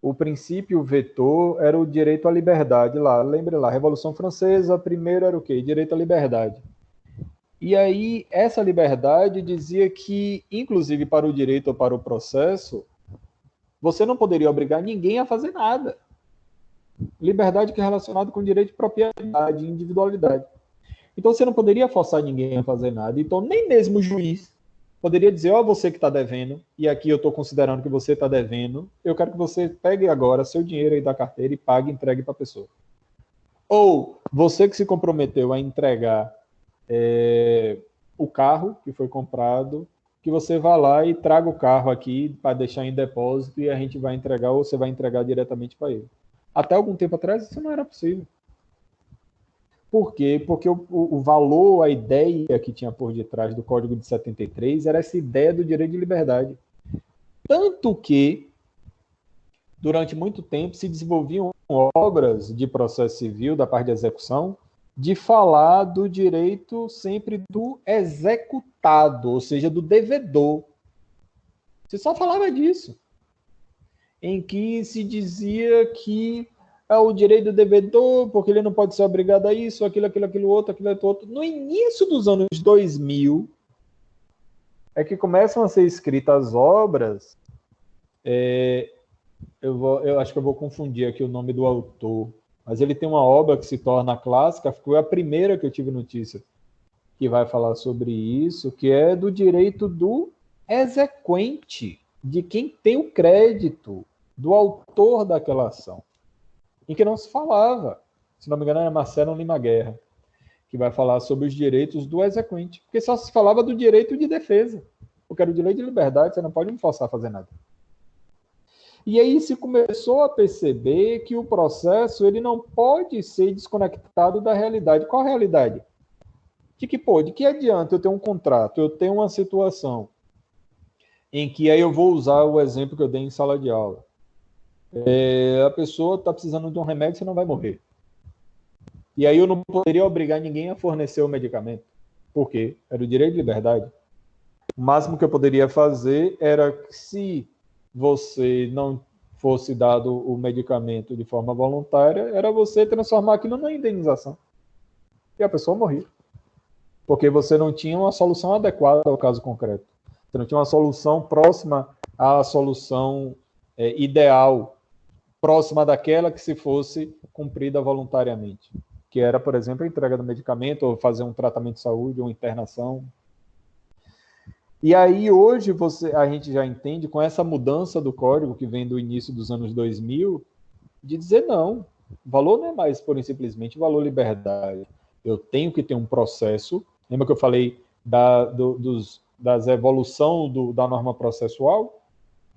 O princípio vetor era o direito à liberdade lá. Lembre lá, Revolução Francesa, primeiro era o quê? Direito à liberdade. E aí, essa liberdade dizia que, inclusive para o direito ou para o processo, você não poderia obrigar ninguém a fazer nada. Liberdade que é relacionada com direito de propriedade, individualidade. Então, você não poderia forçar ninguém a fazer nada. Então, nem mesmo o juiz poderia dizer: ó, você que está devendo, e aqui eu estou considerando que você está devendo, eu quero que você pegue agora seu dinheiro aí da carteira e pague e entregue para a pessoa. Ou você que se comprometeu a entregar o carro que foi comprado, que você vá lá e traga o carro aqui para deixar em depósito e a gente vai entregar, ou você vai entregar diretamente para ele. Até algum tempo atrás, isso não era possível. Por quê? Porque o valor, a ideia que tinha por detrás do Código de 73 era essa ideia do direito de liberdade. Tanto que, durante muito tempo, se desenvolviam obras de processo civil, da parte de execução, de falar do direito sempre do executado, ou seja, do devedor. Você só falava disso. Em que se dizia que é o direito do devedor, porque ele não pode ser obrigado a isso, aquilo outro. No início dos anos 2000, é que começam a ser escritas obras. Eu acho que eu vou confundir aqui o nome do autor, mas ele tem uma obra que se torna clássica, foi a primeira que eu tive notícia, que vai falar sobre isso, que é do direito do exequente, de quem tem o crédito, do autor daquela ação, em que não se falava. Se não me engano, era Marcelo Lima Guerra, que vai falar sobre os direitos do exequente, porque só se falava do direito de defesa, porque era o direito de liberdade, você não pode me forçar a fazer nada. E aí se começou a perceber que o processo ele não pode ser desconectado da realidade. Qual a realidade? De que adianta eu ter um contrato, eu tenho uma situação em que, aí eu vou usar o exemplo que eu dei em sala de aula. A pessoa está precisando de um remédio, você não vai morrer. E aí eu não poderia obrigar ninguém a fornecer o medicamento. Por quê? Era o direito de liberdade. O máximo que eu poderia fazer era que, se você não fosse dado o medicamento de forma voluntária, era você transformar aquilo numa indenização. E a pessoa morria. Porque você não tinha uma solução adequada ao caso concreto. Você não tinha uma solução próxima à solução ideal, próxima daquela que se fosse cumprida voluntariamente. Que era, por exemplo, a entrega do medicamento, ou fazer um tratamento de saúde, ou internação. E aí, hoje, a gente já entende, com essa mudança do código, que vem do início dos anos 2000, de dizer não. O valor não é mais, por simplesmente, valor liberdade. Eu tenho que ter um processo. Lembra que eu falei das evolução da norma processual?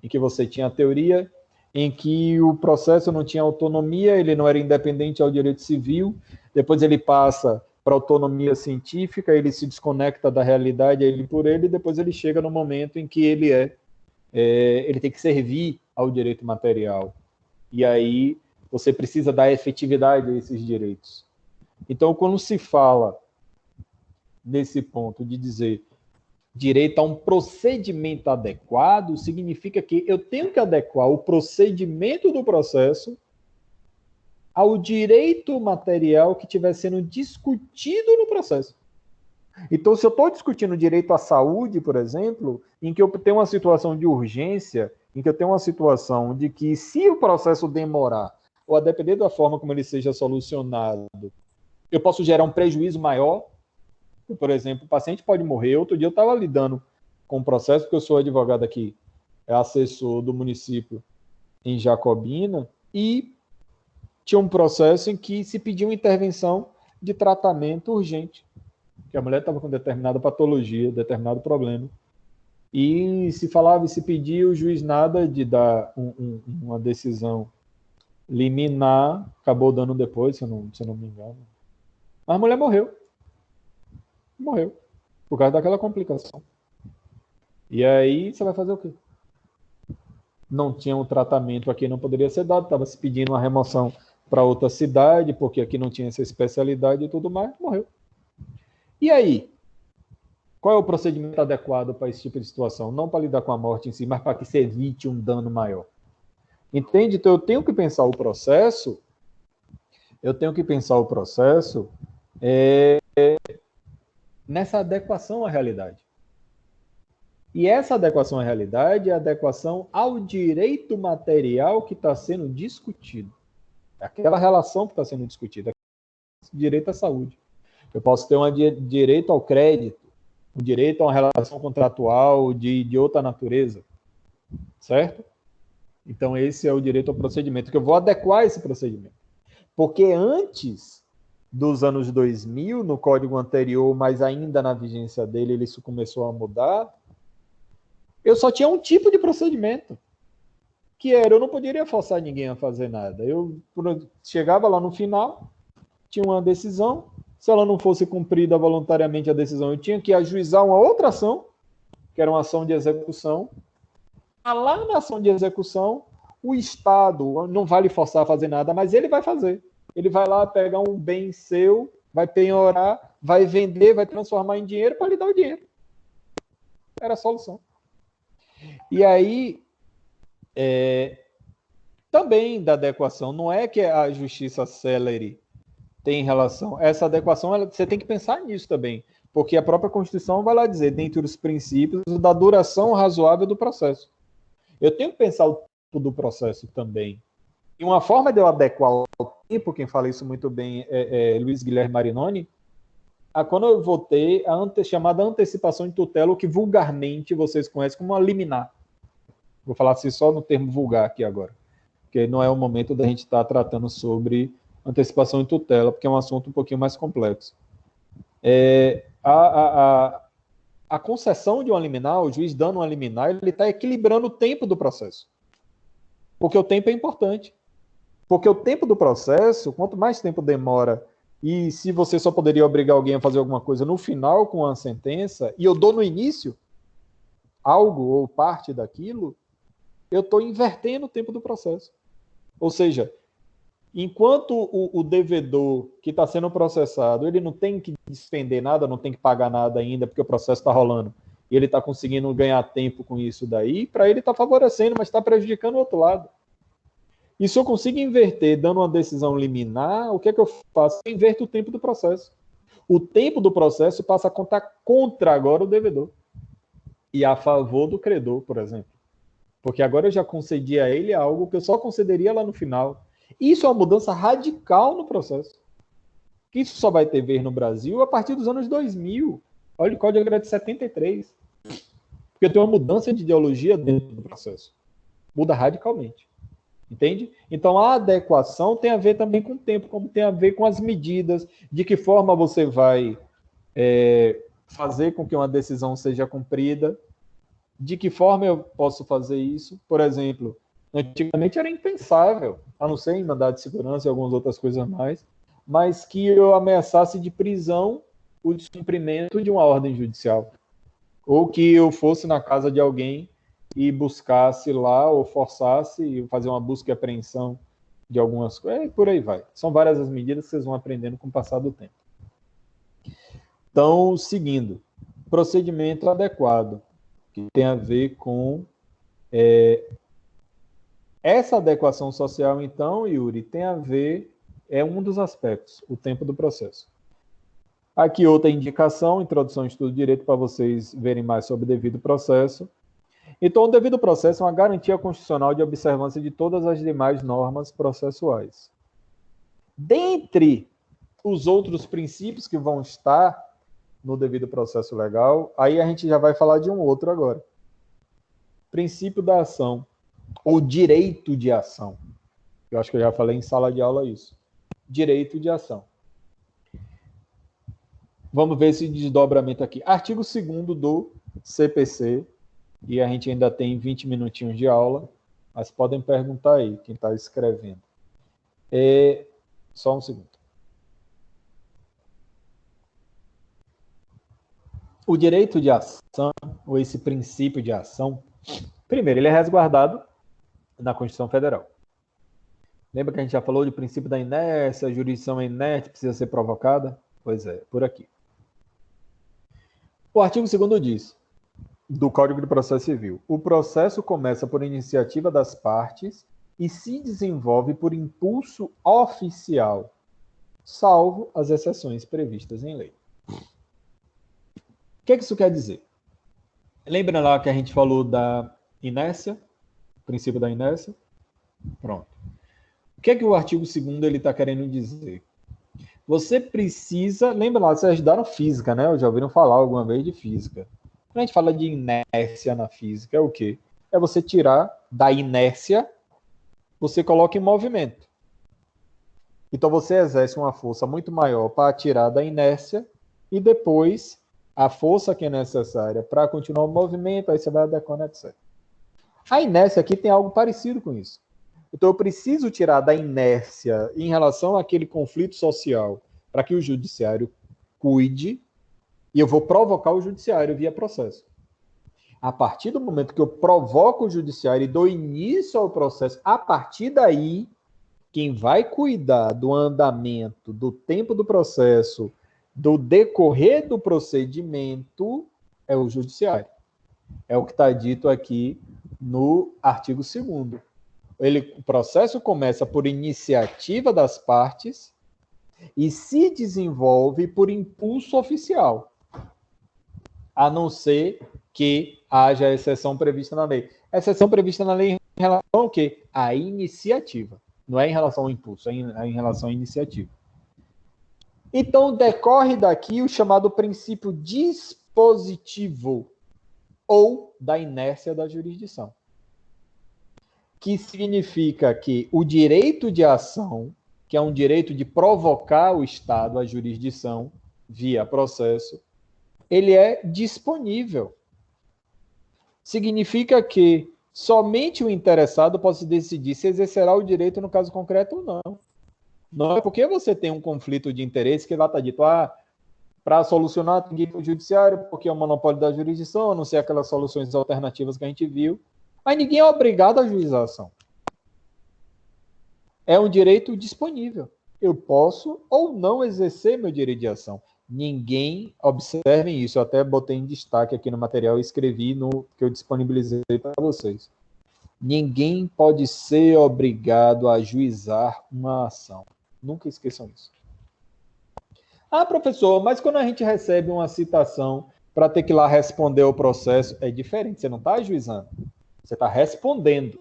Em que você tinha a teoria, em que o processo não tinha autonomia, ele não era independente ao direito civil, depois ele passa para autonomia científica, ele se desconecta da realidade, ele por ele, e depois ele chega no momento em que ele tem que servir ao direito material. E aí você precisa dar efetividade a esses direitos. Então, quando se fala nesse ponto de dizer direito a um procedimento adequado, significa que eu tenho que adequar o procedimento do processo ao direito material que estiver sendo discutido no processo. Então, se eu estou discutindo direito à saúde, por exemplo, em que eu tenho uma situação de urgência, em que eu tenho uma situação de que, se o processo demorar, ou a depender da forma como ele seja solucionado, eu posso gerar um prejuízo maior. Por exemplo, o paciente pode morrer. Outro dia eu estava lidando com um processo, porque eu sou advogado aqui, assessor do município em Jacobina, e tinha um processo em que se pediu uma intervenção de tratamento urgente, que a mulher estava com determinada patologia, determinado problema, e se falava e se pedia, o juiz nada de dar uma decisão liminar, acabou dando depois, se eu não me engano. Mas a mulher morreu, por causa daquela complicação. E aí você vai fazer o quê? Não tinha um tratamento aqui, não poderia ser dado, estava se pedindo uma remoção para outra cidade, porque aqui não tinha essa especialidade e tudo mais, morreu. E aí? Qual é o procedimento adequado para esse tipo de situação? Não para lidar com a morte em si, mas para que se evite um dano maior. Entende? Então eu tenho que pensar o processo, nessa adequação à realidade. E essa adequação à realidade é a adequação ao direito material que está sendo discutido. Aquela relação que está sendo discutida. Direito à saúde. Eu posso ter um direito ao crédito, um direito a uma relação contratual de outra natureza. Certo? Então, esse é o direito ao procedimento, que eu vou adequar esse procedimento. Porque antes dos anos 2000, no código anterior, mas ainda na vigência dele, isso começou a mudar, eu só tinha um tipo de procedimento. que era, eu não poderia forçar ninguém a fazer nada. Eu chegava lá no final, tinha uma decisão, se ela não fosse cumprida voluntariamente a decisão, eu tinha que ajuizar uma outra ação, que era uma ação de execução. Lá na ação de execução, o Estado não vai lhe forçar a fazer nada, mas ele vai fazer. Ele vai lá pegar um bem seu, vai penhorar, vai vender, vai transformar em dinheiro para lhe dar o dinheiro. Era a solução. E aí, também da adequação, não é que a justiça célere tem relação. Essa adequação, você tem que pensar nisso também, porque a própria Constituição vai lá dizer, dentre os princípios, da duração razoável do processo. Eu tenho que pensar o tempo do processo também. E uma forma de eu adequar o tempo, quem fala isso muito bem é Luiz Guilherme Marinoni, quando eu votei a chamada antecipação de tutela, o que vulgarmente vocês conhecem como uma liminar. Vou falar assim só no termo vulgar aqui agora, porque não é o momento da gente estar tratando sobre antecipação de tutela, porque é um assunto um pouquinho mais complexo. A concessão de uma liminar, o juiz dando uma liminar, ele está equilibrando o tempo do processo. Porque o tempo é importante. Porque o tempo do processo, quanto mais tempo demora, e se você só poderia obrigar alguém a fazer alguma coisa no final com a sentença, e eu dou no início algo ou parte daquilo, eu estou invertendo o tempo do processo. Ou seja, enquanto o devedor que está sendo processado, ele não tem que despender nada, não tem que pagar nada ainda, porque o processo está rolando, e ele está conseguindo ganhar tempo com isso daí, para ele está favorecendo, mas está prejudicando o outro lado. E se eu consigo inverter, dando uma decisão liminar, o que é que eu faço? Eu inverto o tempo do processo. O tempo do processo passa a contar contra agora o devedor. E a favor do credor, por exemplo. Porque agora eu já concedi a ele algo que eu só concederia lá no final. Isso é uma mudança radical no processo. Isso só vai ter vez no Brasil a partir dos anos 2000. Olha o Código de 73. Porque tem uma mudança de ideologia dentro do processo. Muda radicalmente. Entende? Então, a adequação tem a ver também com o tempo, como tem a ver com as medidas, de que forma você vai fazer com que uma decisão seja cumprida, de que forma eu posso fazer isso. Por exemplo, antigamente era impensável, a não ser em mandado de segurança e algumas outras coisas mais, mas que eu ameaçasse de prisão o descumprimento de uma ordem judicial, ou que eu fosse na casa de alguém e buscasse lá, ou forçasse fazer uma busca e apreensão de algumas coisas, e por aí vai. São várias as medidas que vocês vão aprendendo com o passar do tempo. Então, seguindo, procedimento adequado, que tem a ver com essa adequação social, então, Yuri, tem a ver, é um dos aspectos, o tempo do processo. Aqui outra indicação, introdução ao estudo de direito, para vocês verem mais sobre o devido processo. Então, o devido processo é uma garantia constitucional de observância de todas as demais normas processuais. Dentre os outros princípios que vão estar no devido processo legal, aí a gente já vai falar de um outro agora. Princípio da ação, ou direito de ação. Eu acho que eu já falei em sala de aula isso. Direito de ação. Vamos ver esse desdobramento aqui. Artigo 2º do CPC, e a gente ainda tem 20 minutinhos de aula, mas podem perguntar aí, quem está escrevendo. Só um segundo. O direito de ação, ou esse princípio de ação, primeiro, ele é resguardado na Constituição Federal. Lembra que a gente já falou de princípio da inércia, a jurisdição é inerte, precisa ser provocada? Pois é, por aqui. O artigo 2º diz, do Código de Processo Civil, o processo começa por iniciativa das partes e se desenvolve por impulso oficial, salvo as exceções previstas em lei. O que isso quer dizer? Lembra lá que a gente falou da inércia, princípio da inércia? Pronto. O que o artigo 2º ele está querendo dizer? Você precisa... Lembra lá, vocês estudaram física, né? Eu já ouviram falar alguma vez de física. Quando a gente fala de inércia na física, é o quê? É você tirar da inércia, você coloca em movimento. Então você exerce uma força muito maior para tirar da inércia e depois a força que é necessária para continuar o movimento, aí você vai adequando, etc. A inércia aqui tem algo parecido com isso. Então, eu preciso tirar da inércia em relação àquele conflito social para que o judiciário cuide e eu vou provocar o judiciário via processo. A partir do momento que eu provoco o judiciário e dou início ao processo, a partir daí, quem vai cuidar do andamento, do tempo do processo, do decorrer do procedimento, é o judiciário. É o que está dito aqui no artigo 2º. O processo começa por iniciativa das partes e se desenvolve por impulso oficial, a não ser que haja exceção prevista na lei. Exceção prevista na lei em relação ao quê? À iniciativa. Não é em relação ao impulso, é em relação à iniciativa. Então, decorre daqui o chamado princípio dispositivo ou da inércia da jurisdição, que significa que o direito de ação, que é um direito de provocar o Estado, a jurisdição, via processo, ele é disponível. Significa que somente o interessado pode decidir se exercerá o direito no caso concreto ou não. Não é porque você tem um conflito de interesse que lá está dito, para solucionar tem que ir para o judiciário, porque é o monopólio da jurisdição, a não ser aquelas soluções alternativas que a gente viu. Mas ninguém é obrigado a ajuizar a ação. É um direito disponível. Eu posso ou não exercer meu direito de ação. Ninguém, observem isso, eu até botei em destaque aqui no material e escrevi no que eu disponibilizei para vocês. Ninguém pode ser obrigado a ajuizar uma ação. Nunca esqueçam isso. Ah, professor, mas quando a gente recebe uma citação para ter que ir lá responder o processo, é diferente, você não está ajuizando, você está respondendo.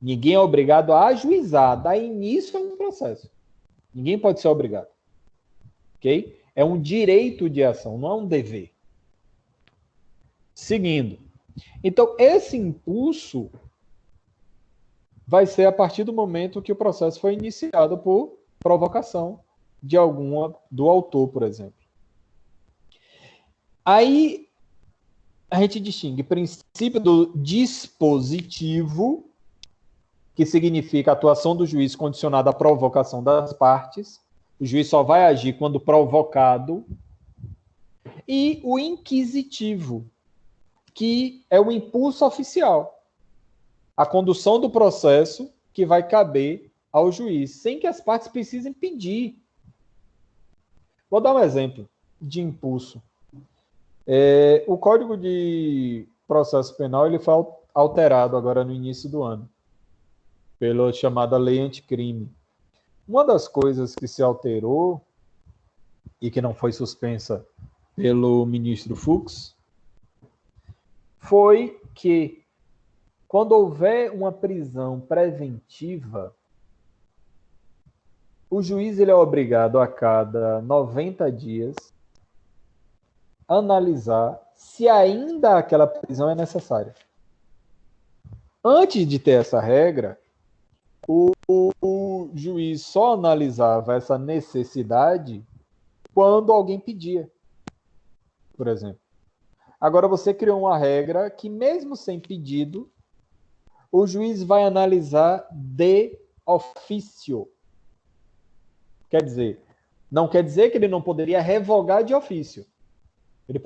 Ninguém é obrigado a ajuizar, dar início a um processo. Ninguém pode ser obrigado. Ok? É um direito de ação, não é um dever. Seguindo. Então, esse impulso vai ser a partir do momento que o processo foi iniciado por provocação do autor, por exemplo. Aí, a gente distingue princípio do dispositivo, que significa a atuação do juiz condicionada à provocação das partes. O juiz só vai agir quando provocado. E o inquisitivo, que é o impulso oficial. A condução do processo que vai caber ao juiz, sem que as partes precisem pedir. Vou dar um exemplo de impulso. O Código de Processo Penal ele foi alterado agora no início do ano, pela chamada Lei Anticrime. Uma das coisas que se alterou e que não foi suspensa pelo ministro Fux foi que, quando houver uma prisão preventiva, o juiz ele é obrigado a cada 90 dias analisar se ainda aquela prisão é necessária. Antes de ter essa regra, o juiz só analisava essa necessidade quando alguém pedia, por exemplo. Agora você criou uma regra que, mesmo sem pedido, o juiz vai analisar de ofício. Quer dizer, não quer dizer que ele não poderia revogar de ofício. Ele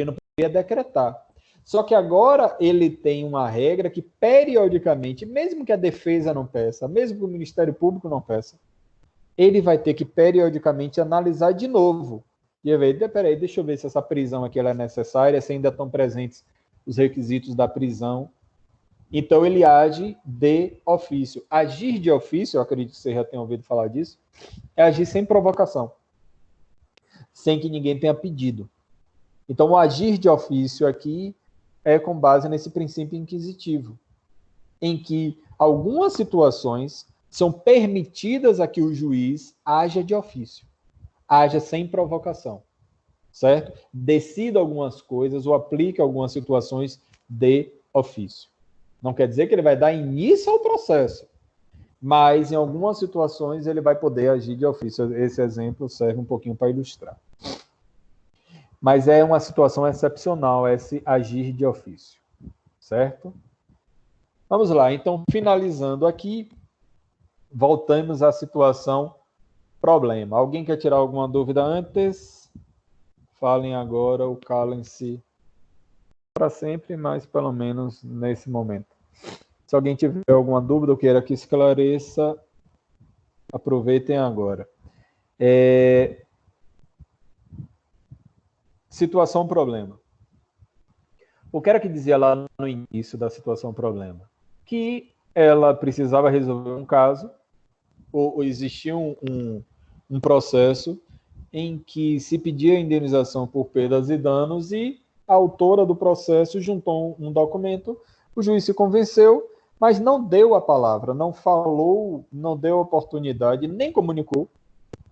não poderia decretar. Só que agora ele tem uma regra que, periodicamente, mesmo que a defesa não peça, mesmo que o Ministério Público não peça, ele vai ter que, periodicamente, analisar de novo. E aí, peraí, deixa eu ver se essa prisão aqui ela é necessária, se ainda estão presentes os requisitos da prisão. Então, ele age de ofício. Agir de ofício, eu acredito que você já tenha ouvido falar disso, é agir sem provocação, sem que ninguém tenha pedido. Então, o agir de ofício aqui é com base nesse princípio inquisitivo, em que algumas situações são permitidas a que o juiz haja de ofício, haja sem provocação, certo? Decida algumas coisas ou aplique algumas situações de ofício. Não quer dizer que ele vai dar início ao processo, mas em algumas situações ele vai poder agir de ofício. Esse exemplo serve um pouquinho para ilustrar. Mas é uma situação excepcional esse agir de ofício, certo? Vamos lá, então, finalizando aqui, voltamos à situação problema. Alguém quer tirar alguma dúvida antes? Falem agora ou calem-se para sempre, mas pelo menos nesse momento. Se alguém tiver alguma dúvida ou queira que esclareça, aproveitem agora. Situação problema. O que era que dizia lá no início da situação problema? Que ela precisava resolver um caso, ou existia um processo em que se pedia indenização por perdas e danos e a autora do processo juntou um documento, o juiz se convenceu, mas não deu a palavra, não falou, não deu oportunidade, nem comunicou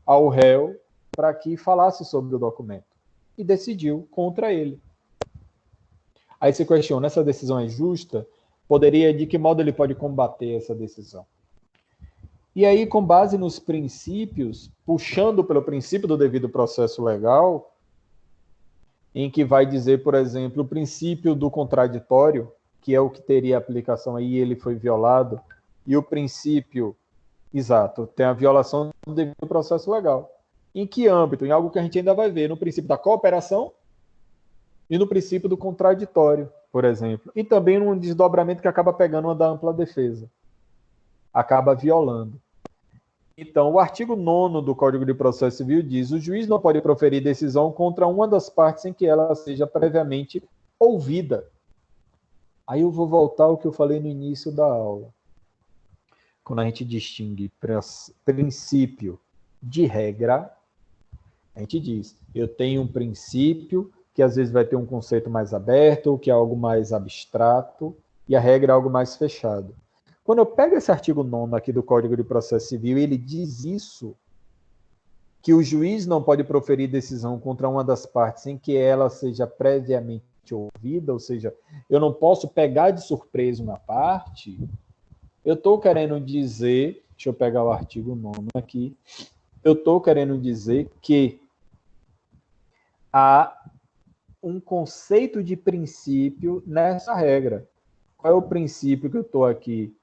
ao réu para que falasse sobre o documento e decidiu contra ele. Aí se questiona, essa decisão é justa? De que modo ele pode combater essa decisão? E aí, com base nos princípios, puxando pelo princípio do devido processo legal, em que vai dizer, por exemplo, o princípio do contraditório, que é o que teria aplicação aí, ele foi violado, e o princípio, exato, tem a violação do devido processo legal. Em que âmbito? Em algo que a gente ainda vai ver, no princípio da cooperação e no princípio do contraditório, por exemplo. E também num desdobramento que acaba pegando uma da ampla defesa. Acaba violando. Então, o artigo 9º do Código de Processo Civil diz: o juiz não pode proferir decisão contra uma das partes sem que ela seja previamente ouvida. Aí eu vou voltar ao que eu falei no início da aula. Quando a gente distingue princípio de regra, a gente diz, eu tenho um princípio que às vezes vai ter um conceito mais aberto, ou que é algo mais abstrato, e a regra é algo mais fechado. Quando eu pego esse artigo 9º aqui do Código de Processo Civil, ele diz isso, que o juiz não pode proferir decisão contra uma das partes sem que ela seja previamente ouvida, ou seja, eu não posso pegar de surpresa uma parte. Eu estou querendo dizer, deixa eu pegar o artigo 9º aqui, eu estou querendo dizer que há um conceito de princípio nessa regra. Qual é o princípio que eu estou aqui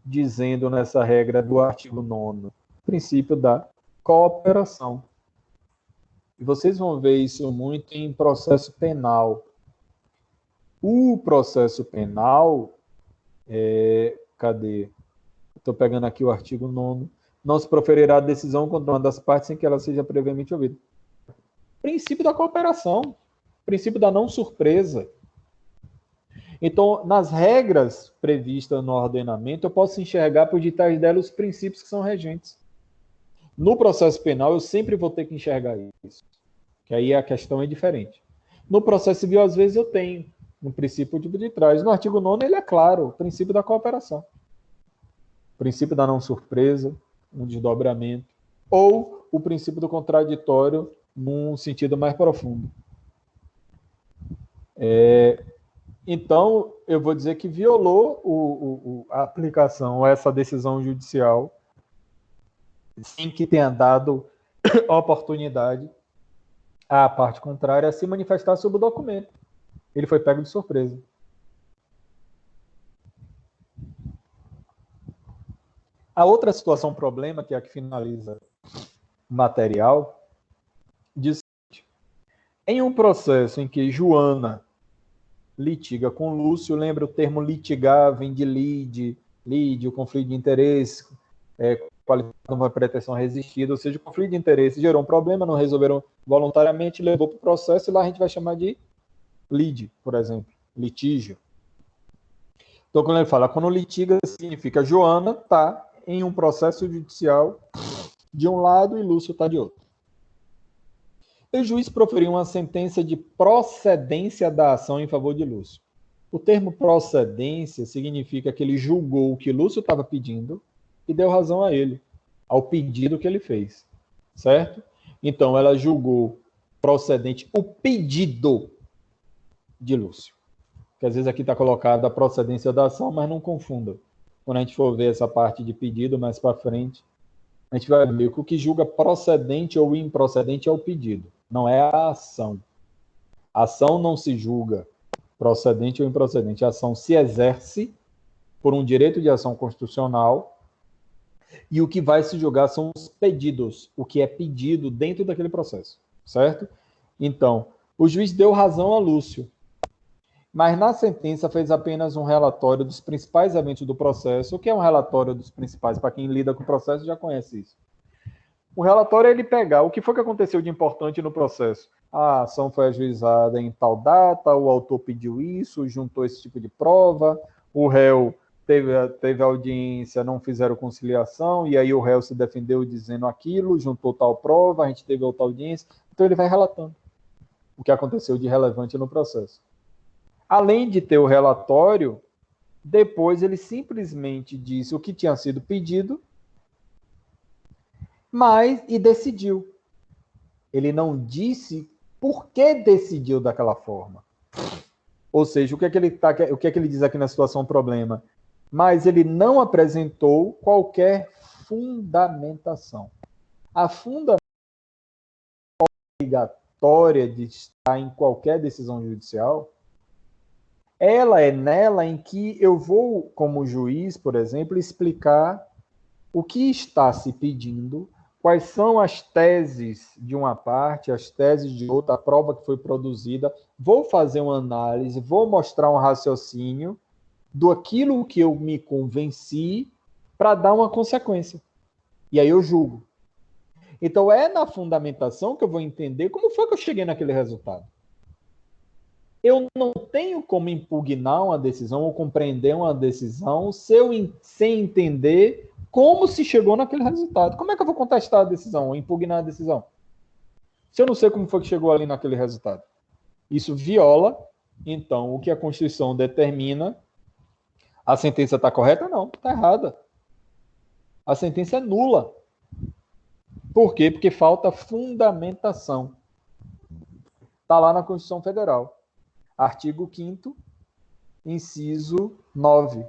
dizendo nessa regra do artigo 9º? O princípio da cooperação. E vocês vão ver isso muito em processo penal. O processo penal, cadê? Estou pegando aqui o artigo 9º. Não se proferirá decisão contra uma das partes sem que ela seja previamente ouvida. Princípio da cooperação. Princípio da não surpresa. Então, nas regras previstas no ordenamento, eu posso enxergar por detrás dela os princípios que são regentes. No processo penal, eu sempre vou ter que enxergar isso. Que aí a questão é diferente. No processo civil, às vezes, eu tenho um princípio de trás. No artigo 9º, ele é claro, o princípio da cooperação. O princípio da não surpresa, um desdobramento. Ou o princípio do contraditório, num sentido mais profundo. Então, eu vou dizer que violou a aplicação, essa decisão judicial, sem que tenha dado oportunidade à parte contrária a se manifestar sobre o documento. Ele foi pego de surpresa. A outra situação problema, que é a que finaliza o material, diz: em um processo em que Joana litiga com Lúcio, lembra o termo litigar, vem de lide, o conflito de interesse, qualificado uma pretensão resistida, ou seja, o conflito de interesse gerou um problema, não resolveram voluntariamente, levou para o processo, e lá a gente vai chamar de lide, por exemplo, litígio. Então, quando ele fala, quando litiga, significa Joana está em um processo judicial de um lado e Lúcio está de outro. O juiz proferiu uma sentença de procedência da ação em favor de Lúcio. O termo procedência significa que ele julgou o que Lúcio estava pedindo e deu razão a ele, ao pedido que ele fez, certo? Então, ela julgou procedente o pedido de Lúcio. Que às vezes aqui está colocada a procedência da ação, mas não confunda. Quando a gente for ver essa parte de pedido mais para frente, a gente vai ver que o que julga procedente ou improcedente é o pedido, não é a ação. A ação não se julga procedente ou improcedente. A ação se exerce por um direito de ação constitucional, e o que vai se julgar são os pedidos, o que é pedido dentro daquele processo, certo? Então, o juiz deu razão a Lúcio, mas na sentença fez apenas um relatório dos principais eventos do processo. O que é um relatório dos principais? Para quem lida com o processo já conhece isso. O relatório é ele pegar o que foi que aconteceu de importante no processo. A ação foi ajuizada em tal data, o autor pediu isso, juntou esse tipo de prova, o réu teve audiência, não fizeram conciliação, e aí o réu se defendeu dizendo aquilo, juntou tal prova, a gente teve outra audiência. Então ele vai relatando o que aconteceu de relevante no processo. Além de ter o relatório, depois ele simplesmente disse o que tinha sido pedido, e decidiu. Ele não disse por que decidiu daquela forma. Ou seja, o que é que ele diz aqui na situação problema? Mas ele não apresentou qualquer fundamentação. A fundamentação obrigatória de estar em qualquer decisão judicial, ela é nela em que eu vou, como juiz, por exemplo, explicar o que está se pedindo, quais são as teses de uma parte, as teses de outra, a prova que foi produzida, vou fazer uma análise, vou mostrar um raciocínio do aquilo que eu me convenci para dar uma consequência. E aí eu julgo. Então é na fundamentação que eu vou entender como foi que eu cheguei naquele resultado. Eu não tenho como impugnar uma decisão ou compreender uma decisão sem entender como se chegou naquele resultado. Como é que eu vou contestar a decisão ou impugnar a decisão? Se eu não sei como foi que chegou ali naquele resultado. Isso viola, então, o que a Constituição determina. A sentença está correta? Não, está errada. A sentença é nula. Por quê? Porque falta fundamentação. Está lá na Constituição Federal. Artigo 5º, inciso 9,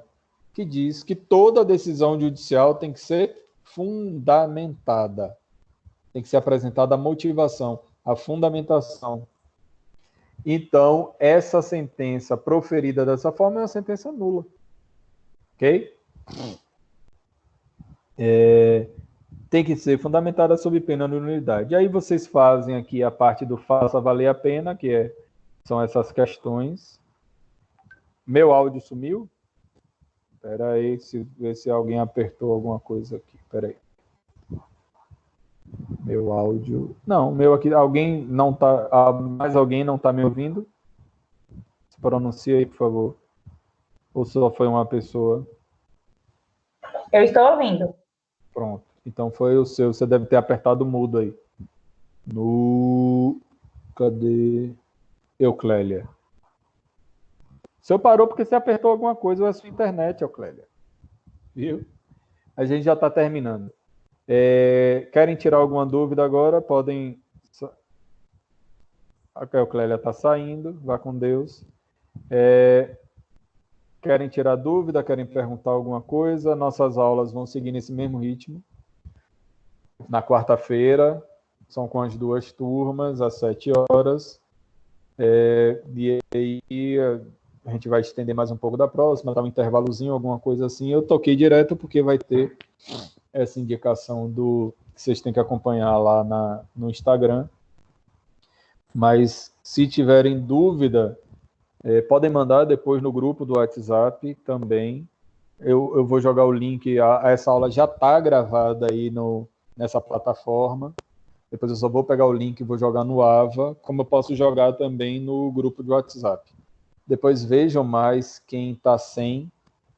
que diz que toda decisão judicial tem que ser fundamentada. Tem que ser apresentada a motivação, a fundamentação. Então, essa sentença proferida dessa forma é uma sentença nula. Ok? Tem que ser fundamentada sob pena de nulidade. E aí vocês fazem aqui a parte do faça valer a pena, que são essas questões. Meu áudio sumiu? Espera aí, ver se alguém apertou alguma coisa aqui. Espera aí. Meu áudio... Não, meu aqui... Alguém não tá... Mais alguém não está me ouvindo? Se pronuncia aí, por favor. Ou só foi uma pessoa? Eu estou ouvindo. Pronto. Então foi o seu. Você deve ter apertado o mudo aí. Cadê? Euclélia. O senhor parou porque você apertou alguma coisa ou é sua internet, Euclélia. Viu? A gente já está terminando. Querem tirar alguma dúvida agora? Podem... A Euclélia está saindo. Vá com Deus. Querem tirar dúvida? Querem perguntar alguma coisa? Nossas aulas vão seguir nesse mesmo ritmo. Na quarta-feira, são com as 2 turmas, às 7 horas. E aí a gente vai estender mais um pouco da próxima, dar um intervalozinho, alguma coisa assim. Eu toquei direto porque vai ter essa indicação que vocês têm que acompanhar lá no Instagram. Mas se tiverem dúvida, podem mandar depois no grupo do WhatsApp também. Eu vou jogar o link, essa aula já está gravada aí nessa plataforma. Depois eu só vou pegar o link e vou jogar no AVA, como eu posso jogar também no grupo de WhatsApp. Depois vejam mais quem está sem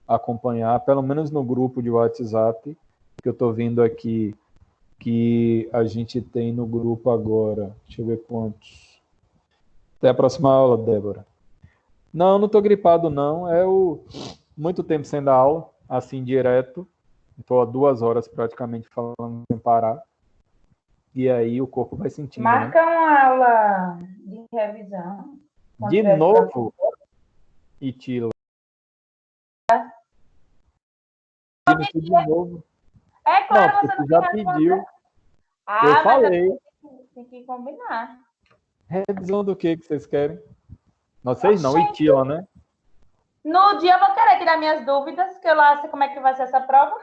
acompanhar, pelo menos no grupo de WhatsApp, que eu estou vendo aqui que a gente tem no grupo agora. Deixa eu ver quantos. Até a próxima aula, Débora. Não estou gripado, não. Muito tempo sem dar aula, assim, direto. Estou há 2 horas praticamente falando sem parar. E aí o corpo vai sentindo. Marca uma aula de revisão. De novo, Itila. De novo. É claro, não, você já pediu. Eu falei. Tem que combinar. Revisão do que vocês querem? Vocês não, Itila, né? No dia eu vou querer tirar minhas dúvidas, que eu lá sei como é que vai ser essa prova.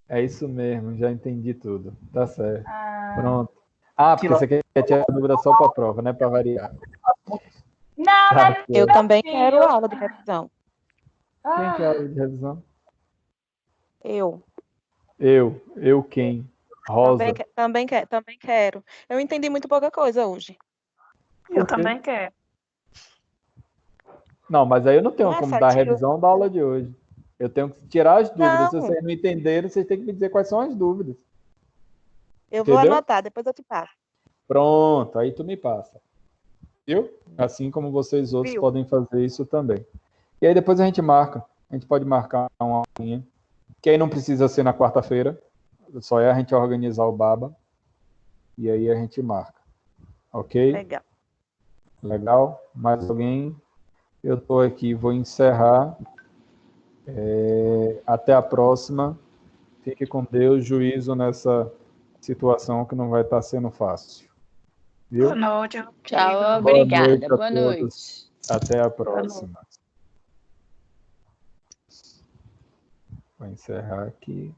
É isso mesmo, já entendi tudo. Tá certo. Ah, Pronto. Ah, porque você quer tirar dúvida só para a prova, né? Para variar. não, Tá não é certo. Eu meu também quero filho. aula de revisão. Quem quer Ah, aula de revisão? Eu Eu quem? Rosa. também quero. Eu entendi muito pouca coisa hoje. Eu Por quê? também quero. Não, mas aí eu não Não tenho é como só dar tiro. revisão da aula de hoje. Eu tenho que tirar as dúvidas. Se Não, vocês não entenderem, vocês têm que me dizer quais são as dúvidas. eu vou Entendeu? anotar, depois eu te passo. Pronto, aí tu me passa. Viu? Assim como vocês outros Viu? podem fazer isso também. E aí depois a gente marca. A gente pode marcar uma aulinha. Que aí não precisa ser na quarta-feira. Só é a gente organizar o baba. E aí a gente marca. Ok? Legal. Legal? Mais alguém? Eu estou aqui, vou encerrar. Até a próxima. Fique com Deus, juízo nessa situação que não vai estar sendo fácil. Viu? Boa noite. Tchau, Boa obrigada. noite a Boa todos. noite. Até a noite. próxima. Vou encerrar aqui.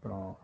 Pronto.